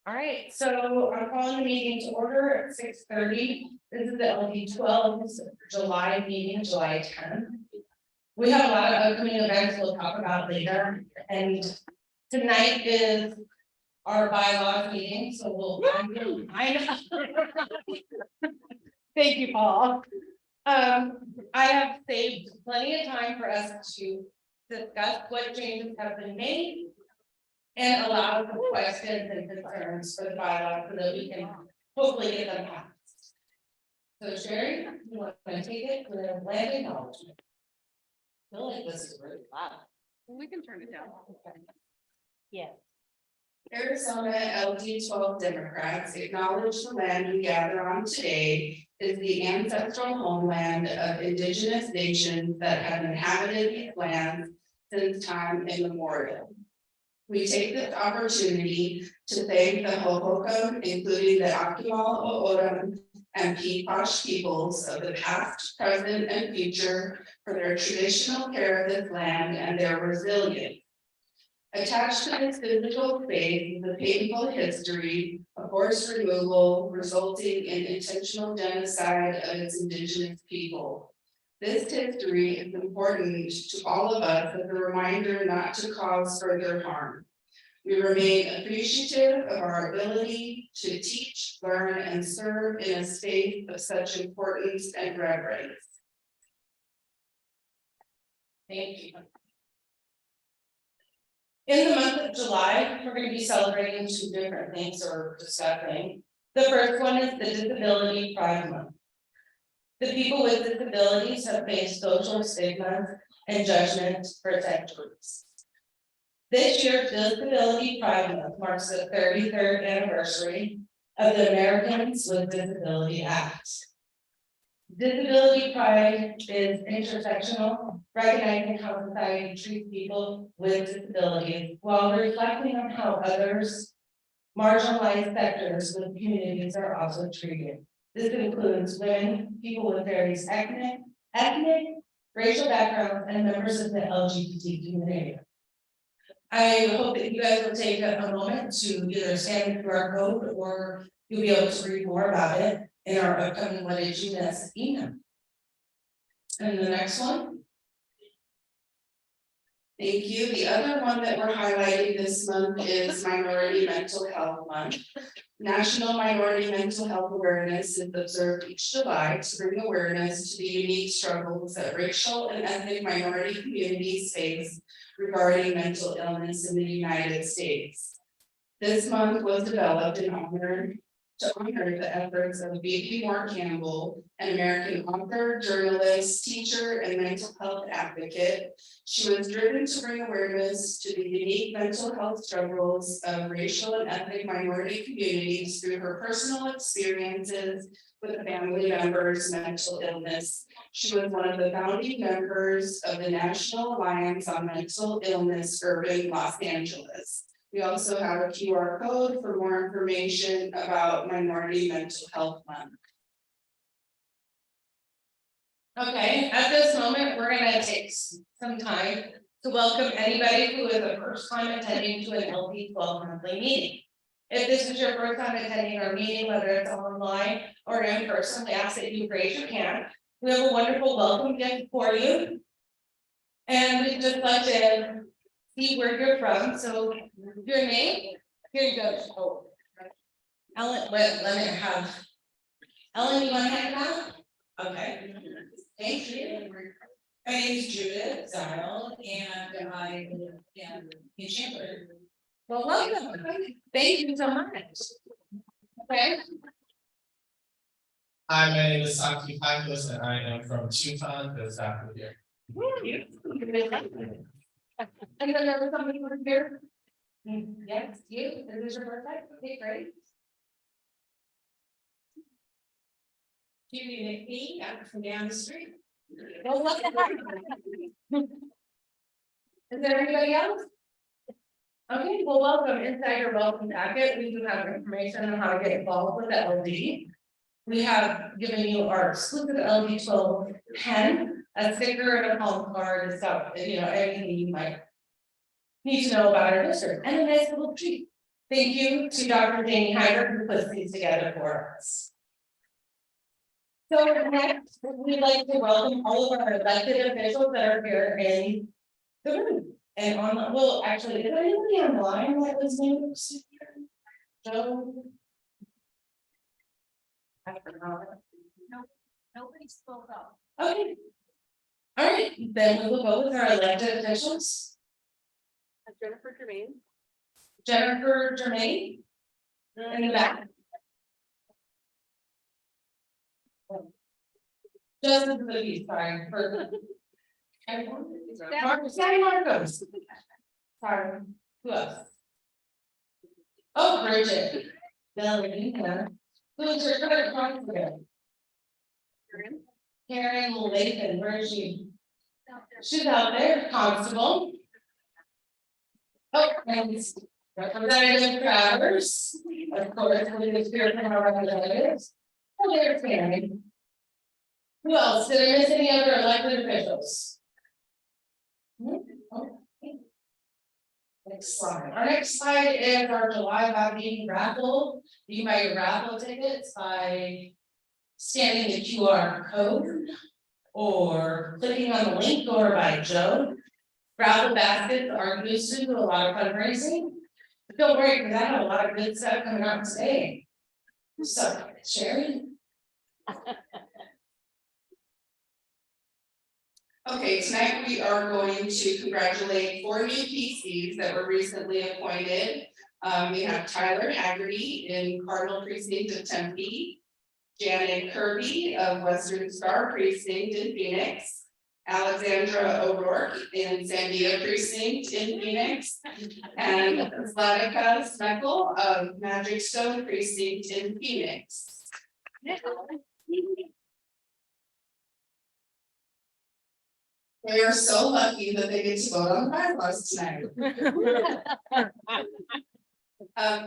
All right, so I'm calling the meeting to order at 6:30. This is the LD12's July meeting, July 10th. We have a lot of upcoming events we'll talk about later, and tonight is our bylaws meeting, so we'll. I know. Thank you, Paul. I have saved plenty of time for us to discuss what changes have been made and allow for questions and concerns for the bylaw so that we can hopefully get them passed. So Sherry, you want to take it for the land acknowledgement? I feel like this is really loud. We can turn it down. Yes. Arizona LD12 Democrats acknowledge the land we gather on today is the ancestral homeland of indigenous nations that have inhabited these lands since time immemorial. We take this opportunity to thank the Hohokam, including the Akimal O'odham and Pequash peoples of the past, present, and future for their traditional care of this land and their resilience. Attached to this physical space is a painful history of forced removal resulting in intentional genocide of its indigenous people. This history is important to all of us as a reminder not to cause further harm. We remain appreciative of our ability to teach, learn, and serve in a space of such importance and reverence. Thank you. In the month of July, we're going to be celebrating two different things or discussing. The first one is the Disability Pride Month. The people with disabilities have faced social stigma and judgment for centuries. This year's Disability Pride Month marks the 33rd anniversary of the Americans with Disability Act. Disability pride is intersectional, recognizing how society treats people with disabilities while reflecting on how others marginalized sectors with communities are also treated. This includes women, people with various ethnic, racial backgrounds, and members of the LGBT community. I hope that you guys will take a moment to either scan the QR code or you'll be able to read more about it in our upcoming What Did You Miss email. And the next one. Thank you. The other one that we're highlighting this month is Minority Mental Health Month. National Minority Mental Health Awareness is observed each July to bring awareness to the unique struggles that racial and ethnic minority communities face regarding mental illness in the United States. This month was developed to honor the efforts of B.B. Moore Campbell, an American author, journalist, teacher, and mental health advocate. She was driven to bring awareness to the unique mental health struggles of racial and ethnic minority communities through her personal experiences with family members' mental illness. She was one of the founding members of the National Alliance on Mental Illness Urban Los Angeles. We also have a QR code for more information about Minority Mental Health Month. Okay, at this moment, we're going to take some time to welcome anybody who is a first time attending to an LD12 monthly meeting. If this is your first time attending our meeting, whether it's online or in person, we ask that you raise your hand. We have a wonderful welcome gift for you. And we'd just like to see where you're from. So your name, here you go. Oh, Ellen, let me have Ellen, you want to hand it out? Okay. Thank you. My name is Judith Zile, and I live in Chandler. Well, welcome. Thank you so much. Okay. Hi, my name is Saki Pacos, and I am from Tucson, the south of here. And then there was somebody over here. Yes, you. Is this your birthday? Okay, great. Jillian Schimmel, I'm from down the street. Well, look at that. Is there anybody else? Okay, well, welcome. Inside your welcome packet, we do have information on how to get involved with the LD. We have given you our exclusive LD12 pen, a sticker, and a palm card, and stuff, anything you might need to know about our district, and a nice little treat. Thank you to Dr. Jamie Hyder who puts these together for us. So next, we'd like to welcome all of our elected officials that are here in the room. And on the, well, actually, is there anybody online that was new? Joe? I forgot. Nobody spoke up. Okay. All right, then we will go with our elected officials. Jennifer Germain. Jennifer Germain. In the back. Just as the lead, sorry for. Marcos. Sorry, who else? Oh, Bridget. Melanie, who's your credit constable? Karen Lathan, where is she? She's out there, constable. Oh, and Representative Travers, of course, we just hear from our representatives. Oh, there's Karen. Who else? Did I miss any other elected officials? Okay. Next slide. Our next slide is our July meeting raffle. You can buy your raffle tickets by scanning the QR code or clicking on the link or by Joe. Raffle baskets are used to do a lot of fundraising. But don't worry, because I have a lot of good stuff coming out today. So, Sherry. Okay, tonight we are going to congratulate 4 new PCs that were recently appointed. We have Tyler Haggerty in Cardinal Precinct of Tempe, Janet Kirby of Western Star Precinct in Phoenix, Alexandra O'Rourke in Sandia Precinct in Phoenix, and Zlatica Smeckle of Magic Stone Precinct in Phoenix. They are so lucky that they get to vote on the bylaws tonight.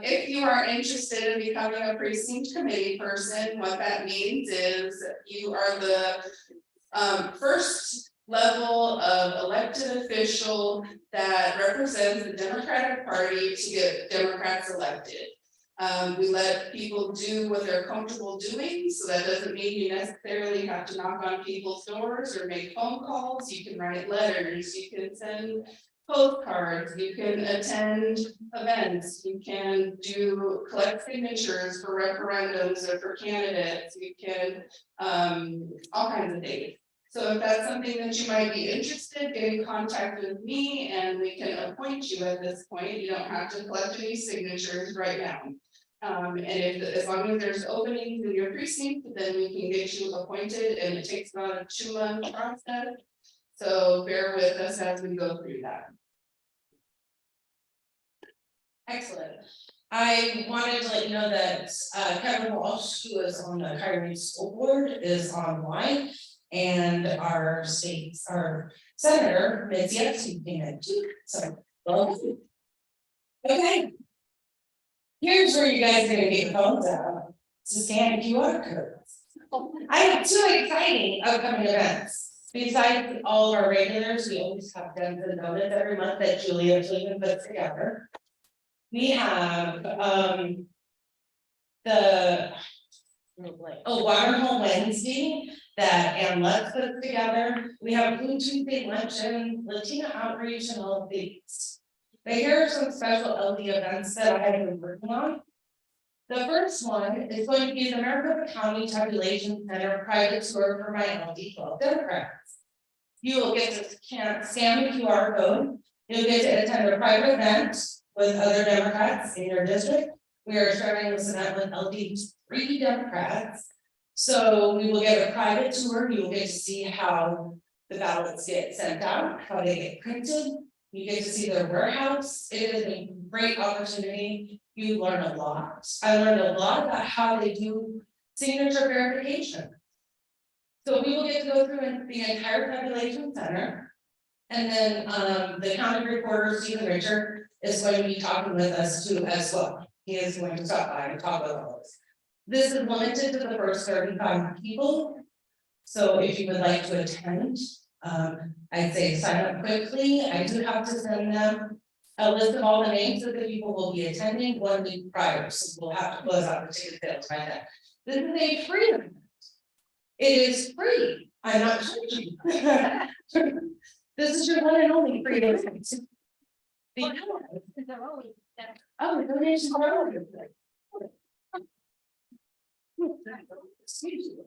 If you are interested in becoming a precinct committee person, what that means is you are the first level of elected official that represents the Democratic Party to get Democrats elected. We let people do what they're comfortable doing, so that doesn't mean you necessarily have to knock on people's doors or make phone calls. You can write letters, you can send postcards, you can attend events, you can collect signatures for referendums or for candidates, you can all kinds of things. So if that's something that you might be interested, get in contact with me and we can appoint you at this point. You don't have to collect any signatures right now. And as long as there's openings in your precinct, then we can get you appointed, and it takes about a 2-month process. So bear with us as we go through that. Excellent. I wanted to let you know that Kevin Walsh, who is on the Kyrie School Board, is online, and our senator, Ms. Yetsey, came in too. So, welcome. Okay. Here's where you guys are gonna get your phones out to scan QR codes. I have 2 exciting upcoming events. Besides all of our regulars, we always have Dems and Donuts every month that Julia puts together. We have the Water Hole Wednesday that Ann Lutz puts together. We have Blue Tuesday luncheon, Latina outreach, and all of these. But here are some special LD events that I have been working on. The first one is going to be the Maricopa County Tabulation Center private tour for my LD12 Democrats. You will get to scan the QR code. You'll get to attend a private event with other Democrats in your district. We are starting this event with LD12 Democrats. So we will get a private tour. You will get to see how the ballots get sent out, how they get printed. You get to see their warehouse. It is a great opportunity. You learn a lot. I learned a lot about how they do signature verification. So we will get to go through the entire tabulation center. And then the county reporter, Stephen Richard, is going to be talking with us too as well. He is going to stop by and talk about all this. This is limited to the first 35 people. So if you would like to attend, I'd say sign up quickly. I do have to send them a list of all the names of the people who will be attending 1 week prior, so we'll have to close out the ticket sales by then. This is a free event. It is free, I'm not charging. This is your one and only free event. Because- Oh, the donations are all over the place. Excuse you.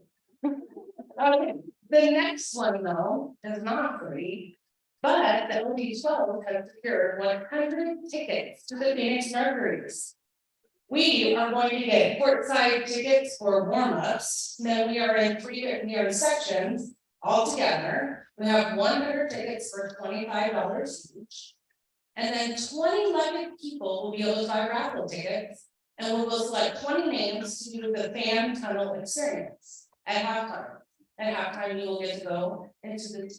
Okay, the next one though is not free, but the LD12 has secured 100 tickets to the Phoenix Mercury's. We are going to get courtside tickets for warm-ups, then we are in sections all together. We have 100 tickets for $25 each. And then 20 lucky people will be able to buy raffle tickets. And we will select 20 names to do the fan tunnel experience at halftime. At halftime, you will get to go into the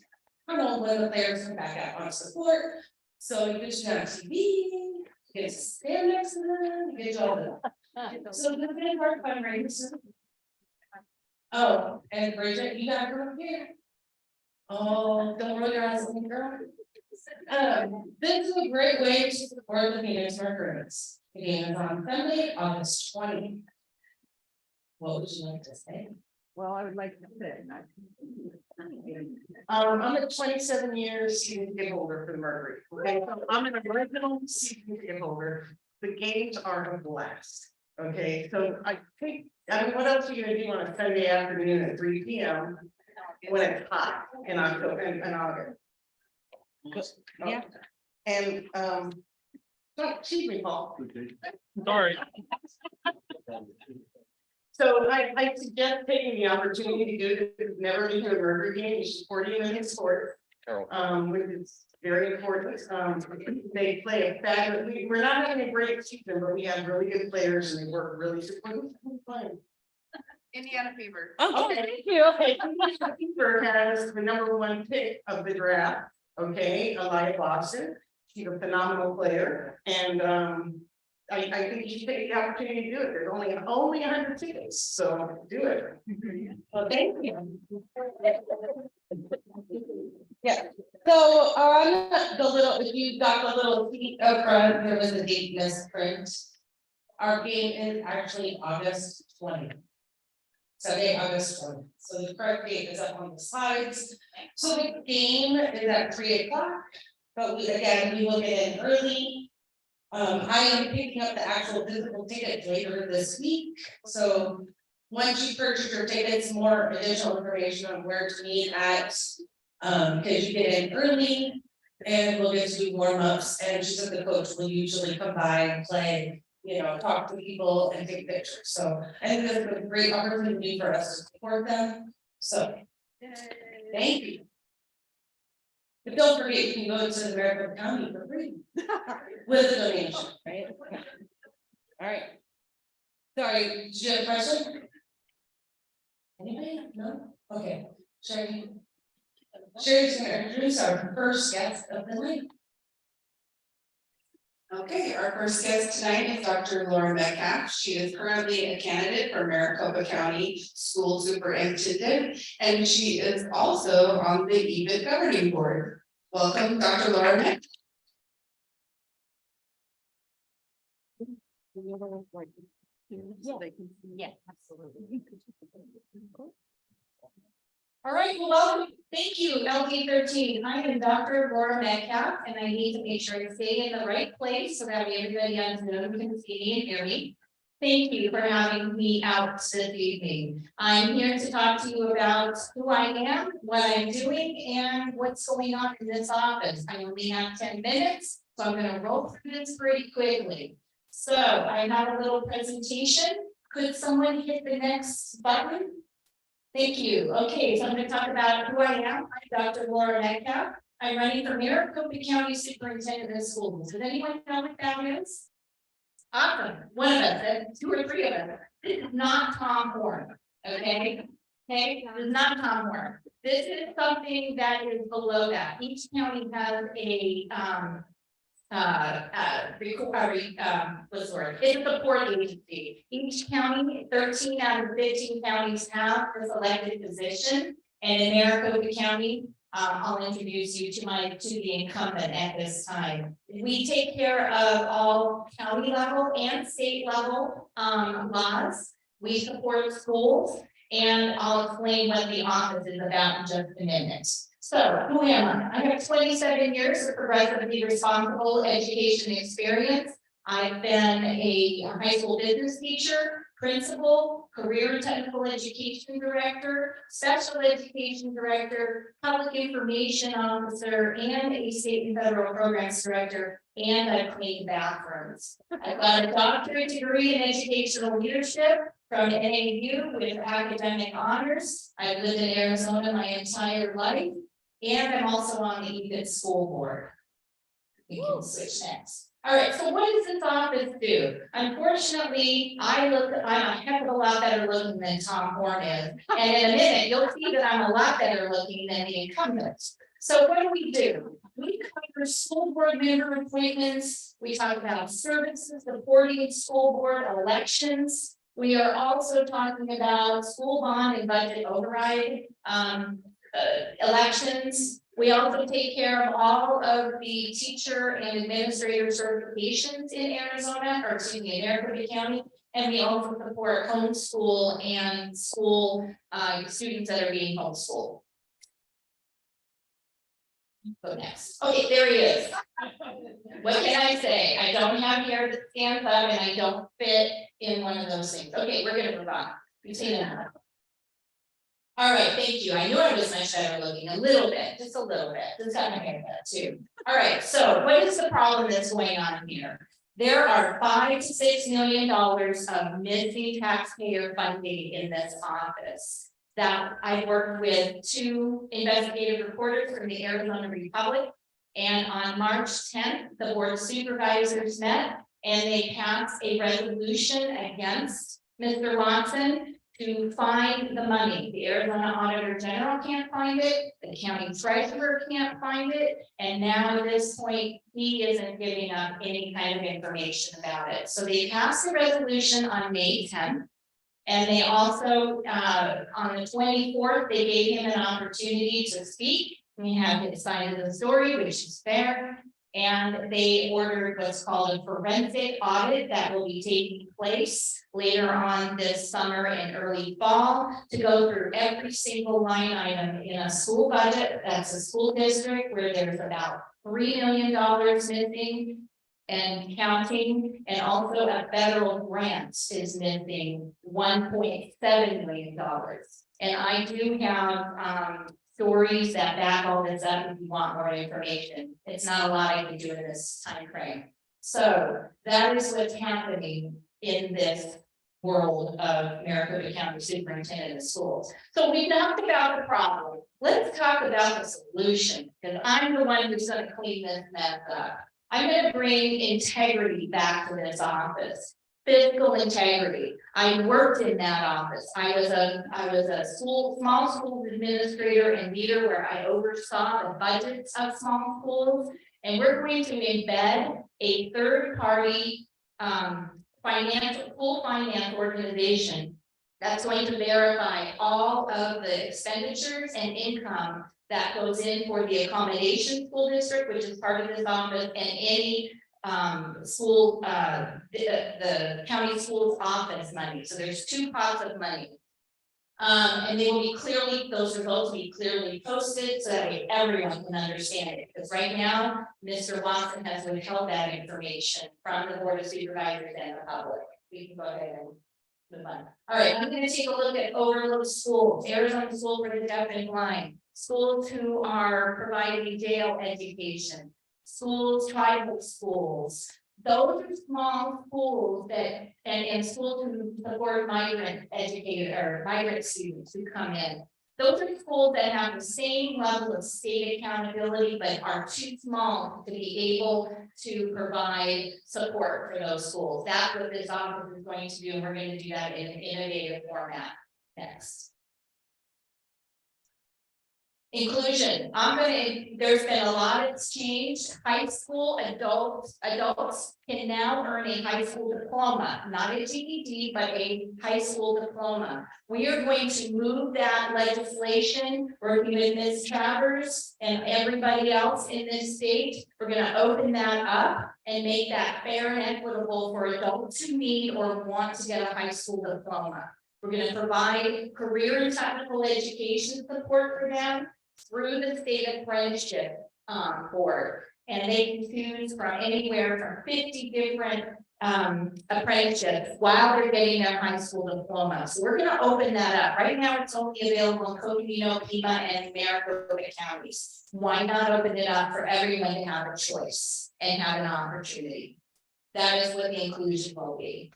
tunnel when the players come back out on support. So you get to go on TV, you get to stand next to them, you get to all that. So the big part fundraiser. Oh, and Bridget, you gotta come up here. Oh, don't roll your eyes at me, girl. This is a great way to support the Phoenix Mercury's. The game is on Sunday, August 20th. What would you like to say? Well, I would like to say. I'm a 27 years season ticket holder for the Mercury. Okay, so I'm an original season ticket holder. The games are a blast. Okay, so I think, what else are you gonna do on a Sunday afternoon at 3 p.m. when it's hot in October and August? Yeah. And don't cheat me, Paul. Sorry. So I suggest taking the opportunity to do this. If you've never been to a burger game, you support him in his sport. Which is very important. They play a fabulous, we're not having a great season, but we have really good players and they work really super. Indiana Fever. Okay, thank you. Okay, Fever has the #1 pick of the draft. Okay, Elia Boston. She's a phenomenal player, and I think you should take the opportunity to do it. There's only 100 tickets, so do it. Well, thank you. Yeah. So on the little, if you got the little seat up front, there was a date misprint. Our game is actually August 20th. Sunday, August 20th. So the correct date is up on the slides. So the game is at 3 o'clock, but we will get in early. I am picking up the actual physical tickets later this week. So once you purchase your tickets, more additional information on where to meet at. Because you get in early and we'll get to do warm-ups, and she said the coach will usually come by and play, talk to people and take pictures. So I think this is a great opportunity for us to support them. So thank you. But don't forget, you can go to Maricopa County for free with a donation, right? All right. Sorry, did you have a question? Anybody? No? Okay. Sherry's going to introduce our first guest of the night. Okay, our first guest tonight is Dr. Laura Metcalfe. She is currently a candidate for Maricopa County School Superintendent, and she is also on the EBIT governing board. Welcome, Dr. Laura Metcalfe. Yeah, absolutely. All right, well, welcome. Thank you, LD13. I am Dr. Laura Metcalfe, and I need to make sure I stay in the right place so that way everybody on Zoom can see me and hear me. Thank you for having me out this evening. I'm here to talk to you about who I am, what I'm doing, and what's going on in this office. I only have 10 minutes, so I'm going to roll through this pretty quickly. So I have a little presentation. Could someone hit the next button? Thank you. Okay, so I'm going to talk about who I am. I'm Dr. Laura Metcalfe. I'm running for Maricopa County Superintendent of Schools. Does anyone know what that is? Awesome. One of us, 2 or 3 of us. This is not Tom Horn. Okay. Okay, this is not Tom Horn. This is something that is below that. Each county has a what's the word? It's a support agency. Each county, 13 out of 15 counties have this elected position. And in Maricopa County, I'll introduce you to the incumbent at this time. We take care of all county level and state level, laws. We support schools, and I'll explain what the office is about in just a minute. So, who am I? I have 27 years of progressively responsible education experience. I've been a high school business teacher, principal, career and technical education director, special education director, public information officer, and a state and federal programs director, and I've cleaned bathrooms. I've got a doctorate degree in educational leadership from NAU with academic honors. I've lived in Arizona my entire life, and I'm also on the EBIT school board. We can switch next. All right, so what does this office do? Unfortunately, I'm a heck of a lot better looking than Tom Horn is. And in a minute, you'll see that I'm a lot better looking than the incumbent. So what do? We cover school board member appointments. We talk about services supporting school board elections. We are also talking about school bond and budget override elections. We also take care of all of the teacher and administrator certifications in Arizona, or excuse me, in Maricopa County. And we also support homeschool and school students that are being homeschooled. Go next. Okay, there he is. What can I say? I don't have hair that stands up and I don't fit in one of those things. Okay, we're gonna move on. You've seen that. All right, thank you. I knew I was much better looking, a little bit, just a little bit. Just got my haircut too. All right, so what is the problem that's going on here? There are $5 to $6 million of missing taxpayer funding in this office. That I worked with 2 investigative reporters from the Arizona Republic, and on March 10th, the board of supervisors met and they passed a resolution against Mr. Watson to find the money. The Arizona Auditor General can't find it, the county treasurer can't find it, and now at this point, he isn't giving up any kind of information about it. So they passed a resolution on May 10th, and they also, on the 24th, they gave him an opportunity to speak. We have his side of the story, which is fair. And they ordered what's called a forensic audit that will be taking place later on this summer and early fall to go through every single line item in a school budget. That's a school district where there's about $3 million missing and counting, and also a federal grant is missing $1.7 million. And I do have stories that back all this up if you want more information. It's not a lot I can do in this time frame. So that is what's happening in this world of Maricopa County Superintendent of Schools. So we talked about the problem. Let's talk about the solution, because I'm the one who's going to clean this mess up. I'm going to bring integrity back to this office. Fiscal integrity. I worked in that office. I was a small school administrator and leader where I oversaw the budgets of small schools. And we're going to embed a third-party full finance organization that's going to verify all of the expenditures and income that goes in for the accommodation school district, which is part of this office, and any school, the county schools office money. So there's 2 pots of money. And they will be those results will be clearly posted so that way everyone can understand it. Because right now, Mr. Watson has withheld that information from the Board of Supervisors and the public. We can go ahead and move on. All right, I'm going to take a look at overlooked schools. Arizona School for the Deaf and Blind. Schools who are providing jail education. Schools, tribal schools. Those are small schools that, and schools who support migrant educators or migrant students who come in. Those are schools that have the same level of state accountability, but are too small to be able to provide support for those schools. That's what this office is going to do, and we're going to do that in an innovative format. Next. Inclusion, there's been a lot that's changed. High school adults can now earn a high school diploma, not a GED, but a high school diploma. We are going to move that legislation, working with Ms. Travers and everybody else in this state. We're gonna open that up and make that fair and equitable for adults who need or want to get a high school diploma. We're gonna provide career and technical education support for them through the state apprenticeship board, and they can choose from anywhere from 50 different apprenticeships while they're getting their high school diploma. So we're going to open that up. Right now, it's only available in Covino, Pima, and Maricopa counties. Why not open it up for everyone to have a choice and have an opportunity? That is what the inclusion will be.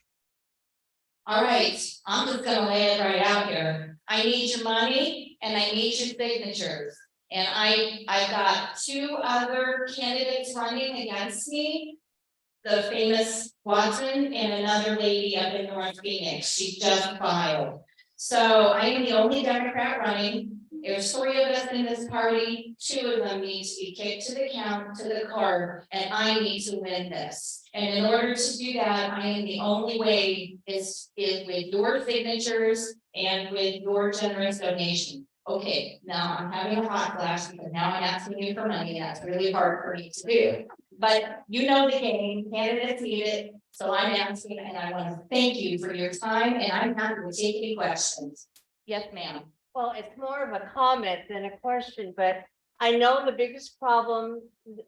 All right, I'm just gonna lay it right out here. I need your money and I need your signatures. And I got two other candidates running against me. The famous Watson and another lady up in North Phoenix. She just filed. So I am the only Democrat running. There's 3 of us in this party. 2 of them need to be kicked to the curb, and I need to win this. And in order to do that, I am the only way is with your signatures and with your generous donation. Okay, now I'm having a hot flash because now I'm asking you for money. That's really hard for me to do. But you know the game, candidates need it. So I'm asking, and I want to thank you for your time, and I'm happy to take any questions. Yes, ma'am. Well, it's more of a comment than a question, but I know the biggest problem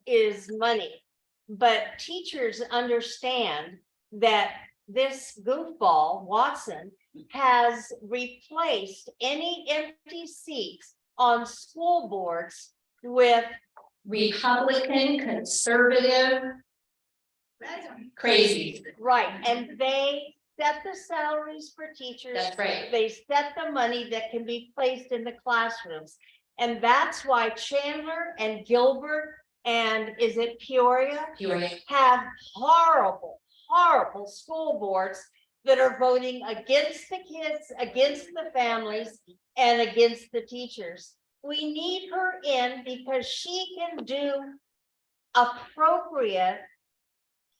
is money. But teachers understand that this goofball, Watson, has replaced any empty seats on school boards with Republican, conservative, crazy. right, and they set the salaries for teachers. That's right. They set the money that can be placed in the classrooms. And that's why Chandler and Gilbert and is it Peoria have horrible school boards that are voting against the kids, against the families, and against the teachers. We need her in because she can do appropriate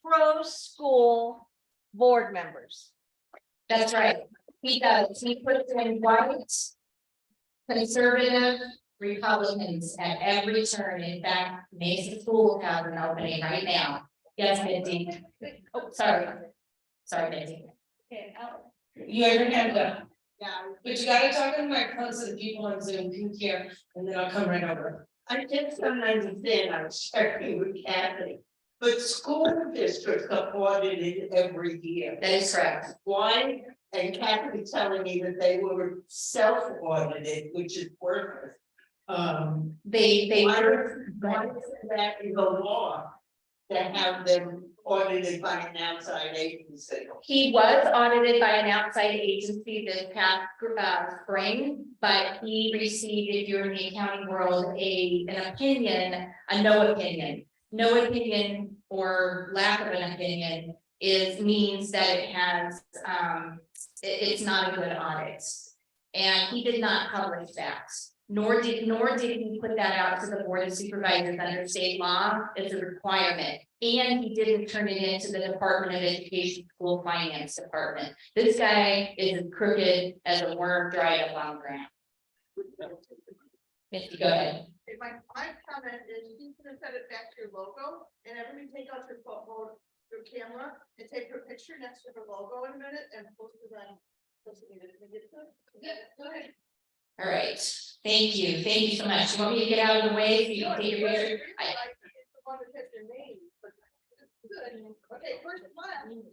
pro-school board members. That's right. He does. He puts in white, conservative Republicans at every turn. In fact, Mason School has an opening right now. Yes, Mindy. Oh, sorry. Sorry, Mindy. You have your hand up. Yeah, but you gotta talk in the microphone so the people on Zoom can hear, and then I'll come right over. I just don't understand, I'm checking with Kathy, but school districts are audited every year. That is correct. Why? And Kathy telling me that they were self-audited, which is worthless. They Why were. is that in the law to have them audited by an outside agency? He was audited by an outside agency this past spring, but he received, if you're in the accounting world, an opinion, a no opinion. No opinion or lack of an opinion means that it has it's not a good audit. And he did not publish that. Nor did he put that out to the board of supervisors under state law as a requirement. And he didn't turn it into the Department of Education School Finance Department. This guy is as crooked as a worm dried up on the ground. Misty, go ahead. My comment is she's gonna set it back to your logo and everybody take out your phone, your camera and take your picture next to her logo in a minute and post it on. Yeah, go ahead. All right, thank you so much. You want me to get out of the way so you can take your picture? The one that has your name, but good. Okay, first one.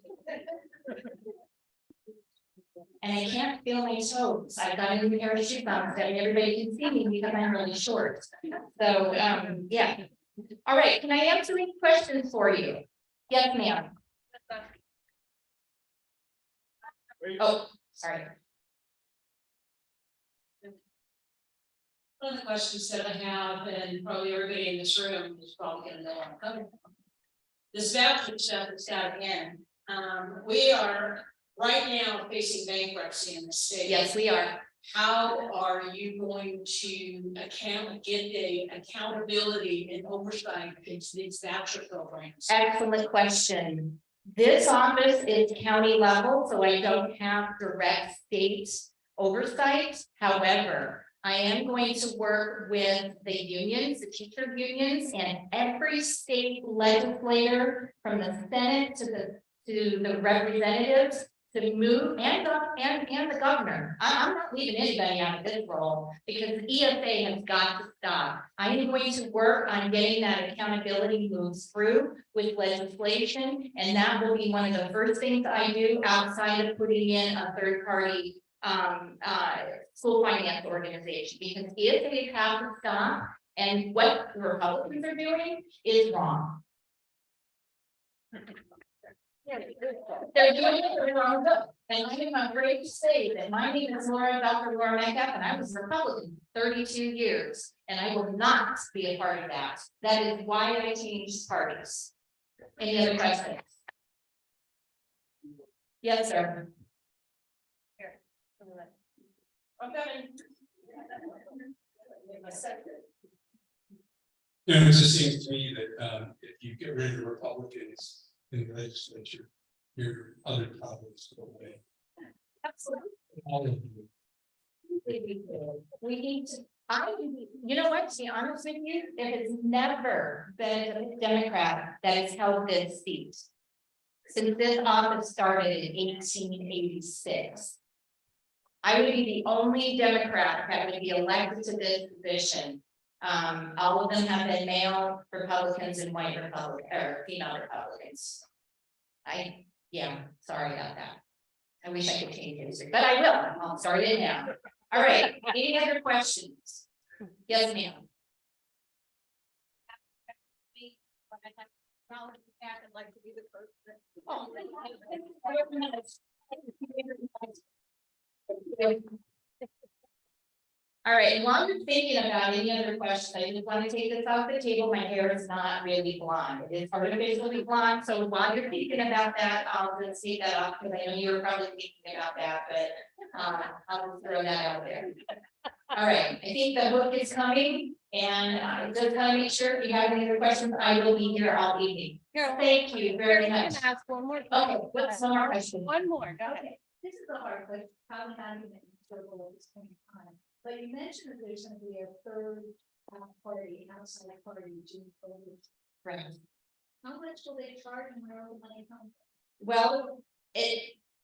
And I can't feel my toes. I've got a new pair of shoes on, so everybody can see me because I'm really short. So, yeah. All right, can I answer any questions for you? Yes, ma'am. Oh, sorry. One of the questions that I have, and probably everybody in this room is probably gonna know where I'm coming from. This voucher stuff that's got in, we are right now facing bankruptcy in the state. Yes, we are. how are you going to get the accountability and oversight into these voucher programs? Excellent question. This office is county level, so I don't have direct state oversight. However, I am going to work with the unions, the teacher unions, and every state legislator from the Senate to the representatives to move and the governor. I'm not leaving anybody out of this role because the ESA has got to stop. I am going to work on getting that accountability moves through with legislation, and that will be one of the first things I do outside of putting in a third party school finance organization, because ESA have to stop, and what the Republicans are doing is wrong. They're doing it for the wrong good. And I'm afraid to say that my name is Dr. Laura Metcalfe, and I was a Republican 32 years, and I will not be a part of that. That is why I changed parties. Any other questions? Yes, sir. You know, it just seems to me that if you get rid of the Republicans in the legislature, your other problems go away. Absolutely. All of them. We need to, you know what, to be honest with you, there has never been a Democrat that has held this seat since this office started in 1886. I would be the only Democrat that would be elected to this position. All of them have been male Republicans and white Republicans, or female Republicans. Yeah, sorry about that. I wish I could change history, but I will. I'll start it now. All right, any other questions? Yes, ma'am. I'd like to be the first. All right, and while you're thinking about any other questions, I just want to take this off the table. My hair is not really blonde. It is artificially blonde. So while you're thinking about that, I'll just take that off because I know you were probably thinking about that, but I'll throw that out there. All right, I think the book is coming, and I just want to make sure if you have any other questions, I will be here all evening. Thank you very much. Ask one more. Okay, what's one more question? One more. Okay. This is a hard question, how have you been circle at this point in time? But you mentioned that there's gonna be a third party, outside party, Right. how much will they charge and where will the money come from? Well,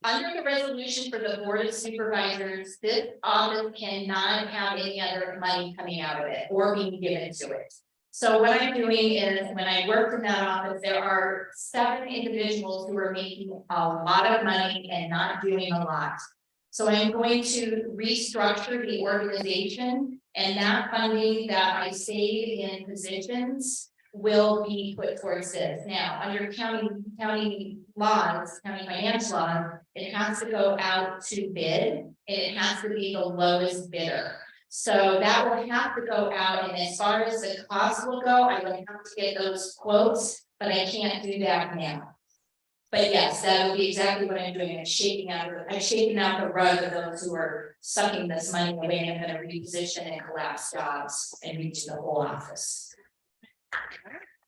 under the resolution for the Board of Supervisors, this office cannot have any other money coming out of it or being given to it. So what I'm doing is, when I worked in that office, there are 7 individuals who are making a lot of money and not doing a lot. So I'm going to restructure the organization, and that funding that I save in positions will be put towards this. Now, under county laws, county finance laws, it has to go out to bid, and it has to be the lowest bidder. So that will have to go out, and as far as the cost will go, I will have to get those quotes, but I can't do that now. But yes, that will be exactly what I'm doing. I'm shaking out the rug of those who are sucking this money away, and I'm going to reposition and collapse jobs and reach the whole office.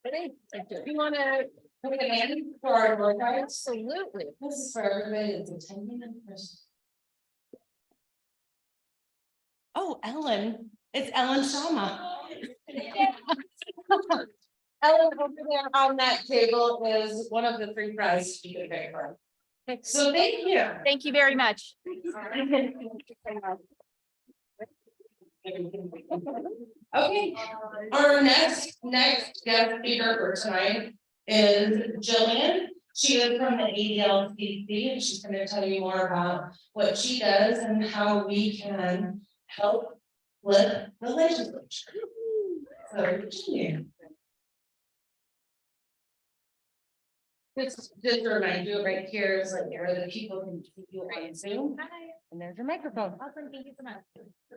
You want to? Put it in for our board, right? Absolutely. This is for everybody that's attending in person. Oh, Ellen, it's Ellen Shama. Ellen, over there on that table is one of the 3 prizes you could pick from. So thank you. Thank you very much. Okay, our next guest speaker for tonight is Jillian. She is from the ADLCC, and she's going to tell you more about what she does and how we can help with the legislature. So, Jillian. Just to remind you, right here is like where the people can see you on Zoom. Hi. And there's your microphone. Awesome, thank you so much.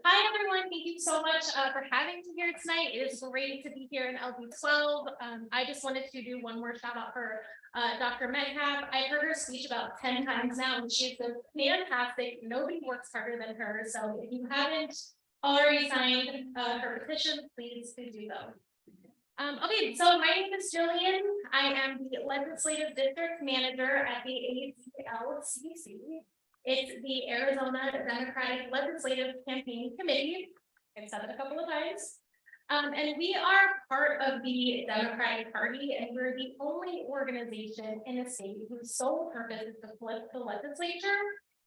Hi, everyone. Thank you so much for having me here tonight. It is great to be here in LD12. I just wanted to do one more shout out for Dr. Metcalfe, I've heard her speech about 10 times now, and she's so fantastic. Nobody works harder than her. So if you haven't already signed her petition, please do so. Okay, so my name is Jillian. I am the Legislative District Manager at the ADLCC. It's the Arizona Democratic Legislative Campaign Committee. I've said it a couple of times. And we are part of the Democratic Party, and we're the only organization in the state whose sole purpose is to flip the legislature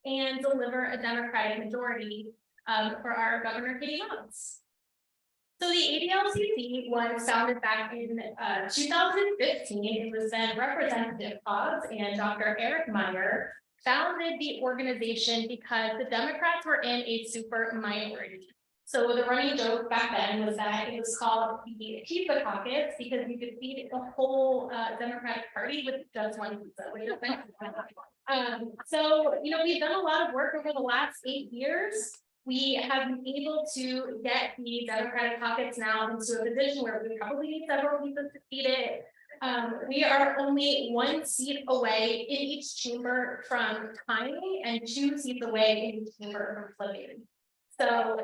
and deliver a Democratic majority for our Governor Katie Hobbs. So the ADLCC was founded back in 2015. It was then Representative Hobbs and Dr. Eric Meyer founded the organization because the Democrats were in a super minority. So the running joke back then was that it was called the Pizza Caucus because you could feed the whole Democratic Party with just one pizza, which is so, you know, we've done a lot of work over the last 8 years. We have been able to get the Democratic Caucus now into a position where we probably need several pizzas to feed it. We are only 1 seat away in each chamber from tying and 2 seats away in each chamber from flipping. So,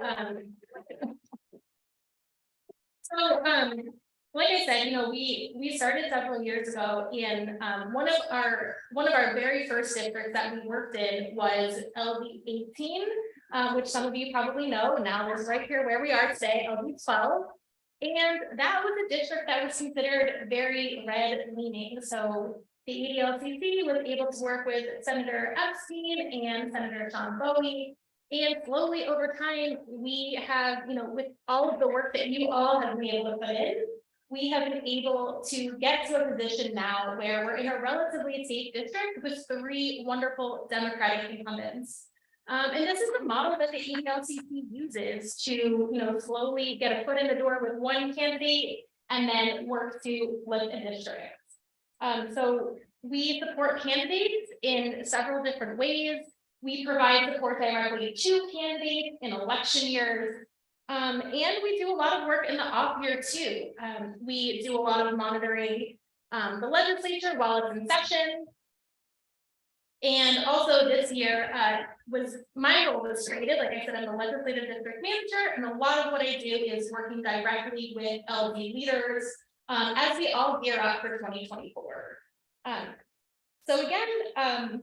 like I said, you know, we started several years ago, and one of our very first districts that we worked in was LD18, which some of you probably know. Now this is right here where we are today, LD12, and that was a district that was considered very red leaning. So the ADLCC was able to work with Senator Epstein and Senator Sean Bowie. And slowly over time, we have, you know, with all of the work that you all have been able to put in, we have been able to get to a position now where we're in a relatively safe district with 3 wonderful Democratic incumbents. And this is the model that the ADLCC uses to, you know, slowly get a foot in the door with one candidate and then work to flip a district. So we support candidates in several different ways. We provide support directly to candidates in election years. And we do a lot of work in the off year too. We do a lot of monitoring the legislature while it's in session. And also this year was my role was created. Like I said, I'm the legislative district manager, and a lot of what I do is working directly with LD leaders as we all gear up for 2024. So again,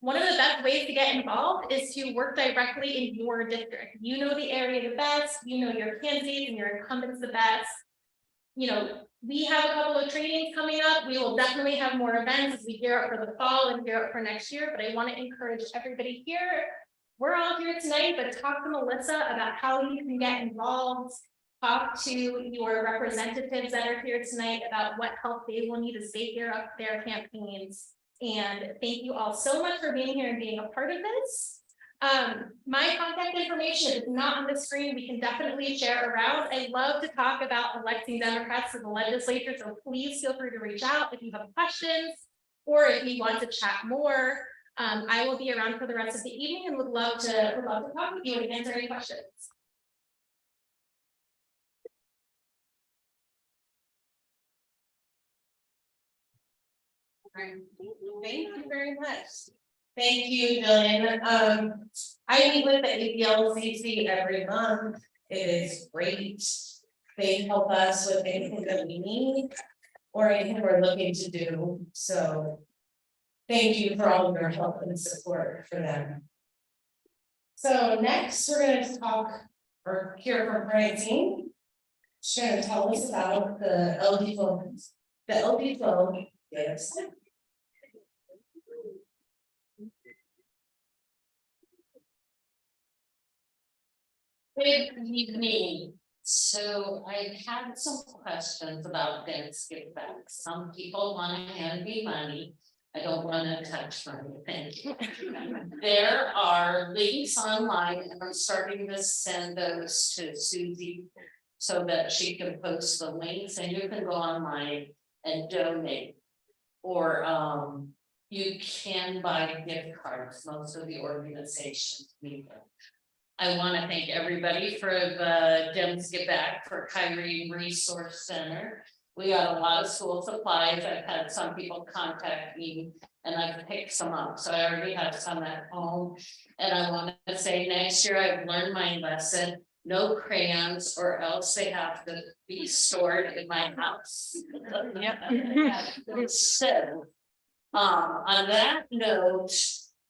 one of the best ways to get involved is to work directly in your district. You know the area the best, you know your candidates and your incumbents the best. You know, we have a couple of trainings coming up. We will definitely have more events as we gear up for the fall and gear up for next year, but I want to encourage everybody here. We're all here tonight, but talk to Melissa about how you can get involved. Talk to your representatives that are here tonight about what help they will need as they gear up their campaigns. And thank you all so much for being here and being a part of this. My contact information is not on the screen. We can definitely share around. I love to talk about electing Democrats to the legislature, so please feel free to reach out if you have questions or if you want to chat more. I will be around for the rest of the evening and would love to talk with you and answer any questions. Thank you very much. Thank you, Jillian. I meet with the ADLCC every month. It is great. They help us with anything that we need or anything we're looking to do. So thank you for all of your help and support for them. So next we're going to talk or hear from Francine. She's going to tell us about the LD12 Dems. Good evening. So I had some questions about Dems Give Back. Some people want to hand me money. I don't want to touch money. Thank you. There are links online, and I'm starting to send those to Susie so that she can post the links, and you can go online and donate. Or you can buy gift cards. Most of the organizations need them. I want to thank everybody for the Dems Give Back for Kyrene Resource Center We got a lot of school supplies. I've had some people contact me and I've picked some up. So I already have some at home. And I want to say next year I've learned my lesson. No crayons or else they have to be stored in my house. So, on that note,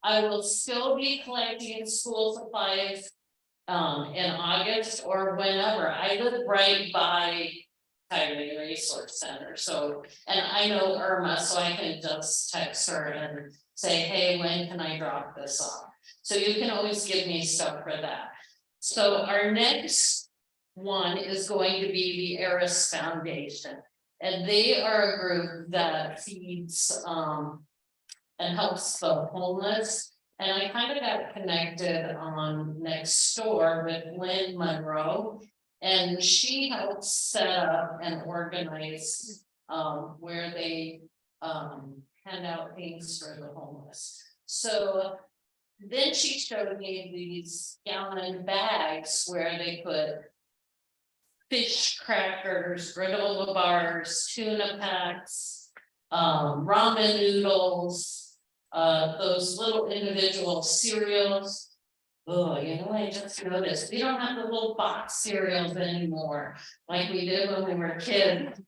I will still be collecting school supplies in August or whenever. I live right by Highway Resource Center, so, and I know Irma, so I can just text her and say, hey, when can I drop this off? So you can always give me stuff for that. So our next one is going to be the Eris Foundation. And they are a group that feeds and helps the homeless. And I kind of got connected on next door with Lynn Monroe. And she helps set up and organize where they hand out things for the homeless. So then she showed me these gallon bags where they put fish crackers, granola bars, tuna packs, ramen noodles, those little individual cereals. Oh, you know, I just noticed we don't have the little box cereals anymore, like we did when we were kids.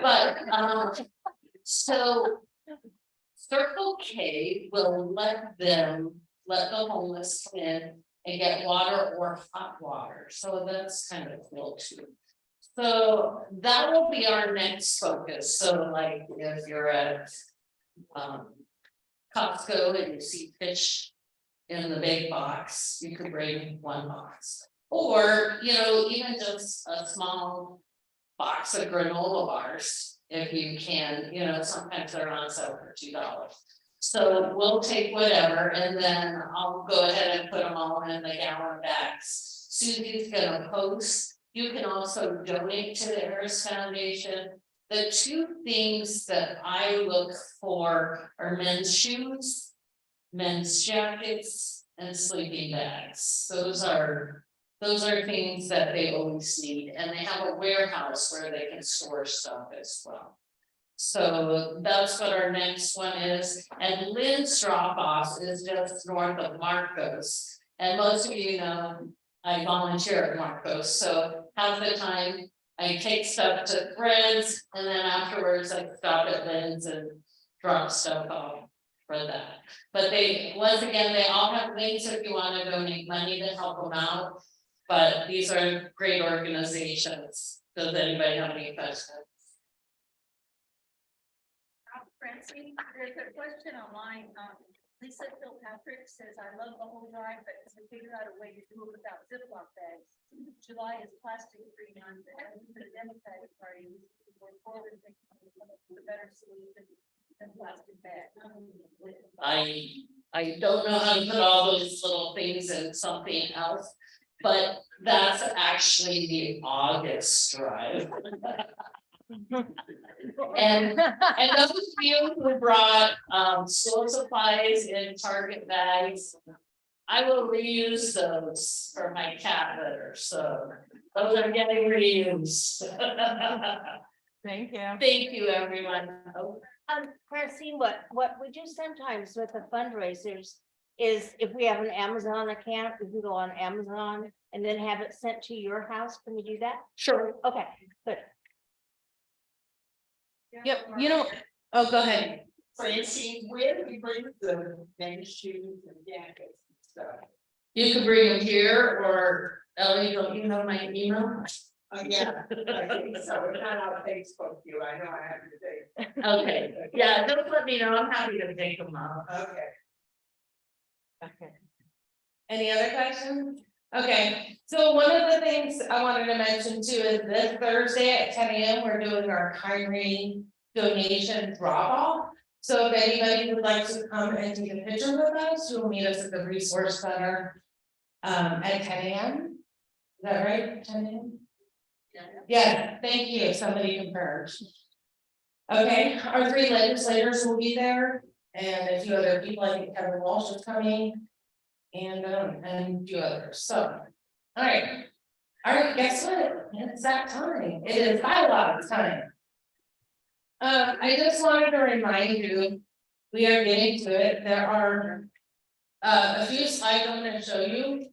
But so Circle K will let the homeless come in and get water or hot water. So that's kind of cool too. So that will be our next focus. So like if you're at Costco and you see fish in the big box, you could bring one box. Or, you know, even just a small box of granola bars, if you can, you know, sometimes they're on sale for $2. So we'll take whatever, and then I'll go ahead and put them all in the gallon bags. Susie's gonna post. You can also donate to the Eris Foundation. The two things that I look for are men's shoes, men's jackets, and sleeping bags. Those are things that they always need, and they have a warehouse where they can store stuff as well. So that's what our next one is. And Lynn's drop off is just north of Marcos. And most of you know, I volunteer at Marcos. So half the time I take stuff to Threads, and then afterwards I stop at Lynn's and drop stuff off for that. But they, once again, they all have links if you want to donate money to help them out. But these are great organizations. Does anybody have any questions? Francine, there's a question online. Lisa Kilpatrick says, I love the whole drive, but to figure out a way to do it without Ziploc bags. July is plastic free month, and the Democratic Party was forward thinking of a better solution than plastic bags. I don't know how to put all those little things in something else, but that's actually the August drive. And those of you who brought school supplies in Target bags, I will reuse those for my cat litter. So those are getting reused. Thank you. Thank you, everyone. Francine, what we do sometimes with the fundraisers is if we have an Amazon account, we can go on Amazon and then have it sent to your house. Can we do that? Sure. Okay, good. Yep, you know, oh, go ahead. Francine, where do we bring the men's shoes and jackets and stuff? You can bring them here, or Ellie, don't you know my email? Yeah, I think so. It's not on Facebook, you, I know I have to take. Okay, yeah, just let me know. I'm happy to take them out. Okay. Okay. Any other questions? Okay, so one of the things I wanted to mention too is this Thursday at 10 a.m. we're doing our Kyrie donation drop off. So if anybody would like to come and take a picture with us, you'll meet us at the resource center at 10 a.m. Is that right? 10 a.m. Yeah, thank you. Somebody confirmed. Okay, our 3 legislators will be there, and a few other people. I think Kevin Walsh is coming. And a few others. So, all right. All right, guess what? It's that time. It is bylaws time. I just wanted to remind you, we are getting to it. There are a few slides I'm gonna show you.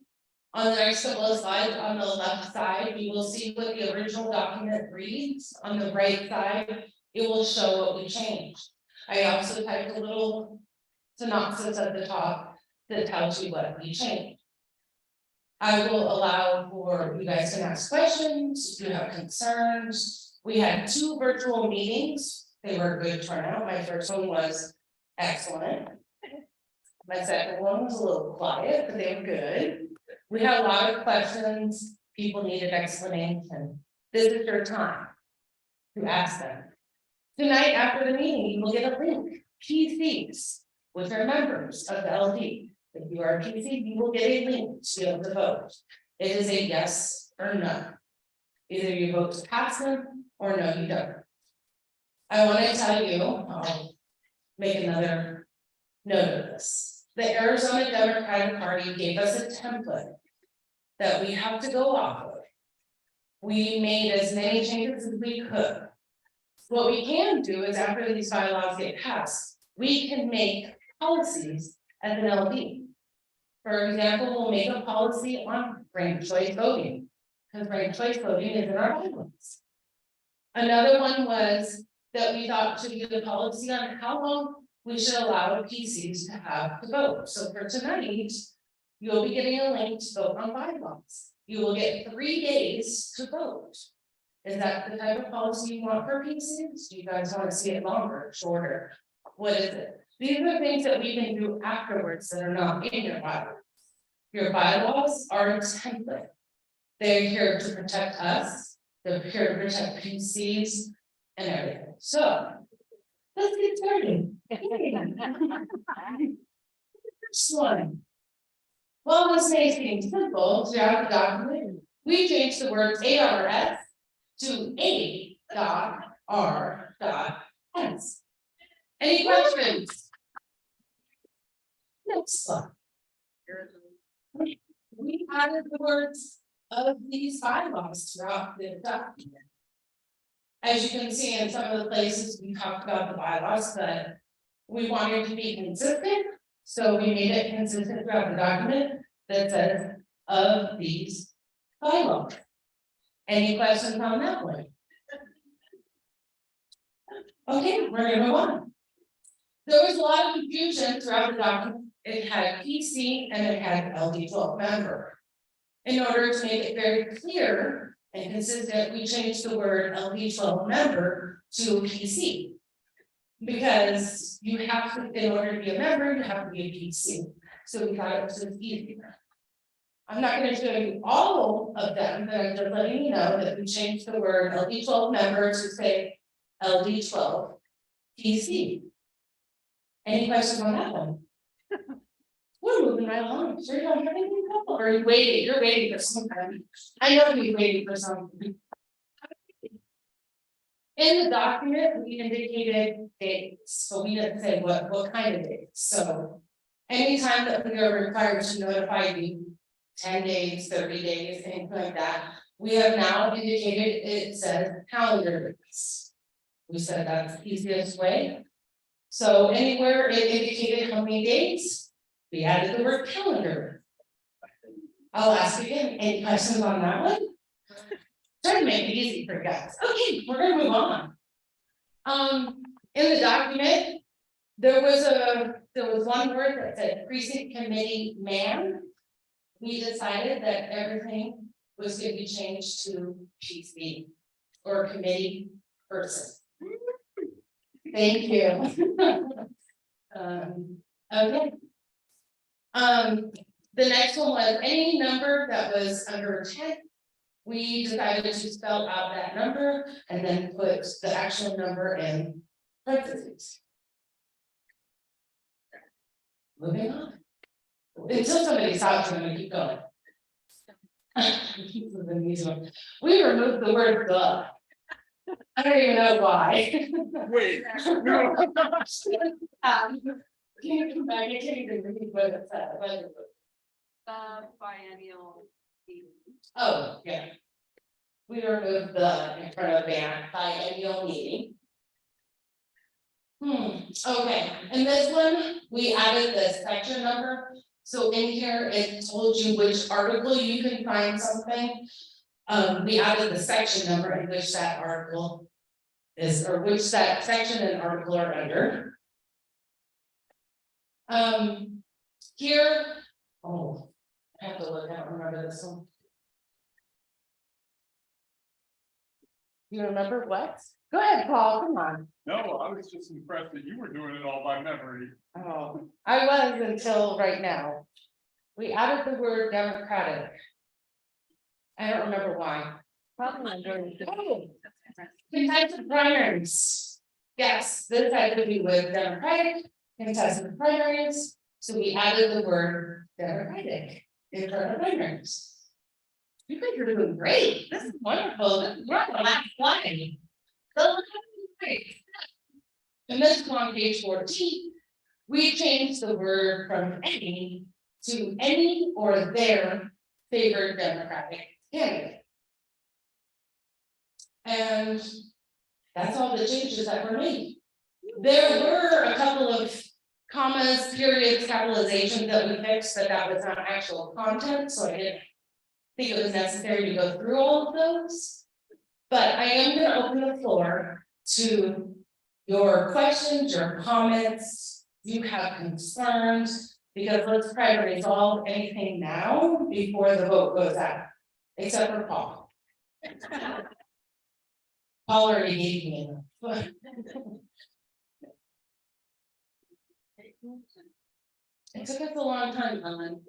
On the next couple of slides, on the left side, you will see what the original document reads. On the right side, it will show what we changed. I also typed a little synopsis at the top that tells you what we changed. I will allow for you guys to ask questions, if you have concerns. We had 2 virtual meetings. They were a good turnout. My first one was excellent. My second one was a little quiet, but they were good. We had a lot of questions. People needed explanation. This is your time to ask them. Tonight, after the meeting, you will get a link, PCs, which are members of the LD. If you are a PC, you will get a link to be able to vote. It is a yes or no. Either you vote to pass them or no, you don't. I want to tell you, I'll make another note of this. The Arizona Democratic Party gave us a template that we have to go off of. We made as many changes as we could. What we can do is after these bylaws get passed, we can make policies as an LD. For example, we'll make a policy on ranked choice voting, because ranked choice voting is in our bylaws. Another one was that we thought to be the policy on how long we should allow PCs to have to vote. So for tonight, you'll be getting a link to vote on bylaws. You will get 3 days to vote. Is that the type of policy you want for PCs? Do you guys want to see it longer, shorter? What is it? These are things that we can do afterwards that are not in your bylaws. Your bylaws are a template. They're here to protect us. They're here to protect PCs and everything. So let's get started. First one. Well, this may seem simple throughout the document. We changed the words ARS to A.R.S. Any questions? Next slide. We added the words of these bylaws throughout the document. As you can see in some of the places we talked about the bylaws, but we wanted to be consistent. So we made it consistent throughout the document that says of these bylaws. Any questions on that one? Okay, we're gonna move on. There was a lot of confusion throughout the document. It had PC and it had LD12 member. In order to make it very clear and consistent, we changed the word LD12 member to PC. Because you have to, in order to be a member, you have to be a PC. So we thought it was just easier. I'm not going to show you all of them, but I'm just letting you know that we changed the word LD12 member to say LD12 PC. Any questions on that one? We're moving right along. Sure, you don't have anything to go, or are you waiting? You're waiting for something. I know you're waiting for something. In the document, we indicated dates, so we didn't say what kind of dates. So anytime that we are required to notify you, 10 days, 30 days, anything like that, we have now indicated it says calendar days. We said that's the easiest way. So anywhere it indicated how many days, we added the word calendar. I'll ask again, any questions on that one? Trying to make it easy for you guys. Okay, we're gonna move on. In the document, there was one word that said precinct committee man. We decided that everything was going to be changed to PC or committee person. Thank you. Okay. The next one was any number that was under 10. We decided to spell out that number and then put the actual number in parentheses. Moving on. Until somebody stops, I'm gonna keep going. We removed the word the. I don't even know why. Wait. Can you come back? I can't even read what it said. Biennial Oh, yeah. We removed the in front of biennial meeting. Okay, and this one, we added the section number, so in here, it told you which article you can find something. We added the section number in which that article is, or which that section and article are under. Here, oh, I have to look, I don't remember this one. You remember what? Go ahead, Paul, come on. No, I was just impressed that you were doing it all by memory. Oh, I was until right now. We added the word democratic. I don't remember why. Probably under. Oh, contested primaries. Yes, this had to be with democratic, contested primaries, so we added the word democratic in front of primaries. You guys are doing great. This is wonderful. This is the last line. The last line. And this is on page 14. We changed the word from any to any or their favored Democratic candidate. And that's all the changes that were made. There were a couple of commas, periods, capitalizations that we fixed, but that was not actual content, so I didn't think it was necessary to go through all of those. But I am going to open the floor to your questions, your comments, if you have concerns, because let's try to resolve anything now before the vote goes out, except for Paul. Paul already gave me enough. It took us a long time, Ellen.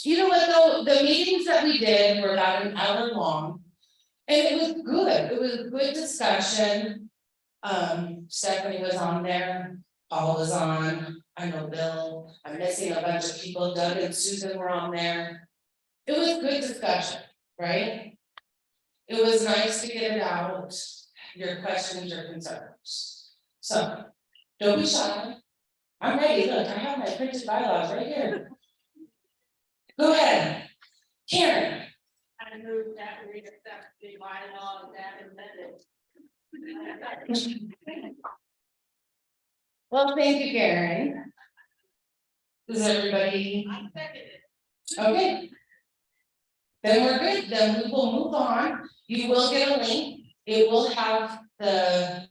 You know what, though, the meetings that we did were about an hour long. And it was good, it was a good discussion. Stephanie was on there, Paul was on, I know Bill, I'm missing a bunch of people, Doug and Susan were on there. It was good discussion, right? It was nice to get it out, your questions, your concerns. So, don't be shy. I'm ready, look, I have my printed bylaws right here. Go ahead, Karen. I moved that we accept the bylaw that amended. Well, thank you, Karen. Does everybody? I seconded it. Okay. Then we're good, then we will move on. You will get a link. It will have the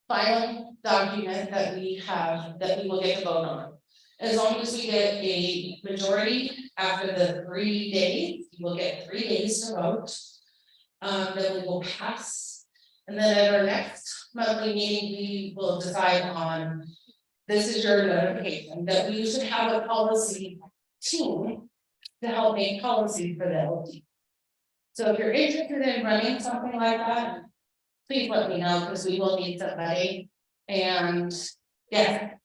final document that we have, that we will get to vote on. As long as we get a majority after the 3 days, you will get 3 days to vote. Then we will pass. And then at our next monthly meeting, we will decide on, this is your notification, that we should have a policy team to help make policy for the LD. So if you're interested in running something like that, please let me know, because we will need somebody. And yeah.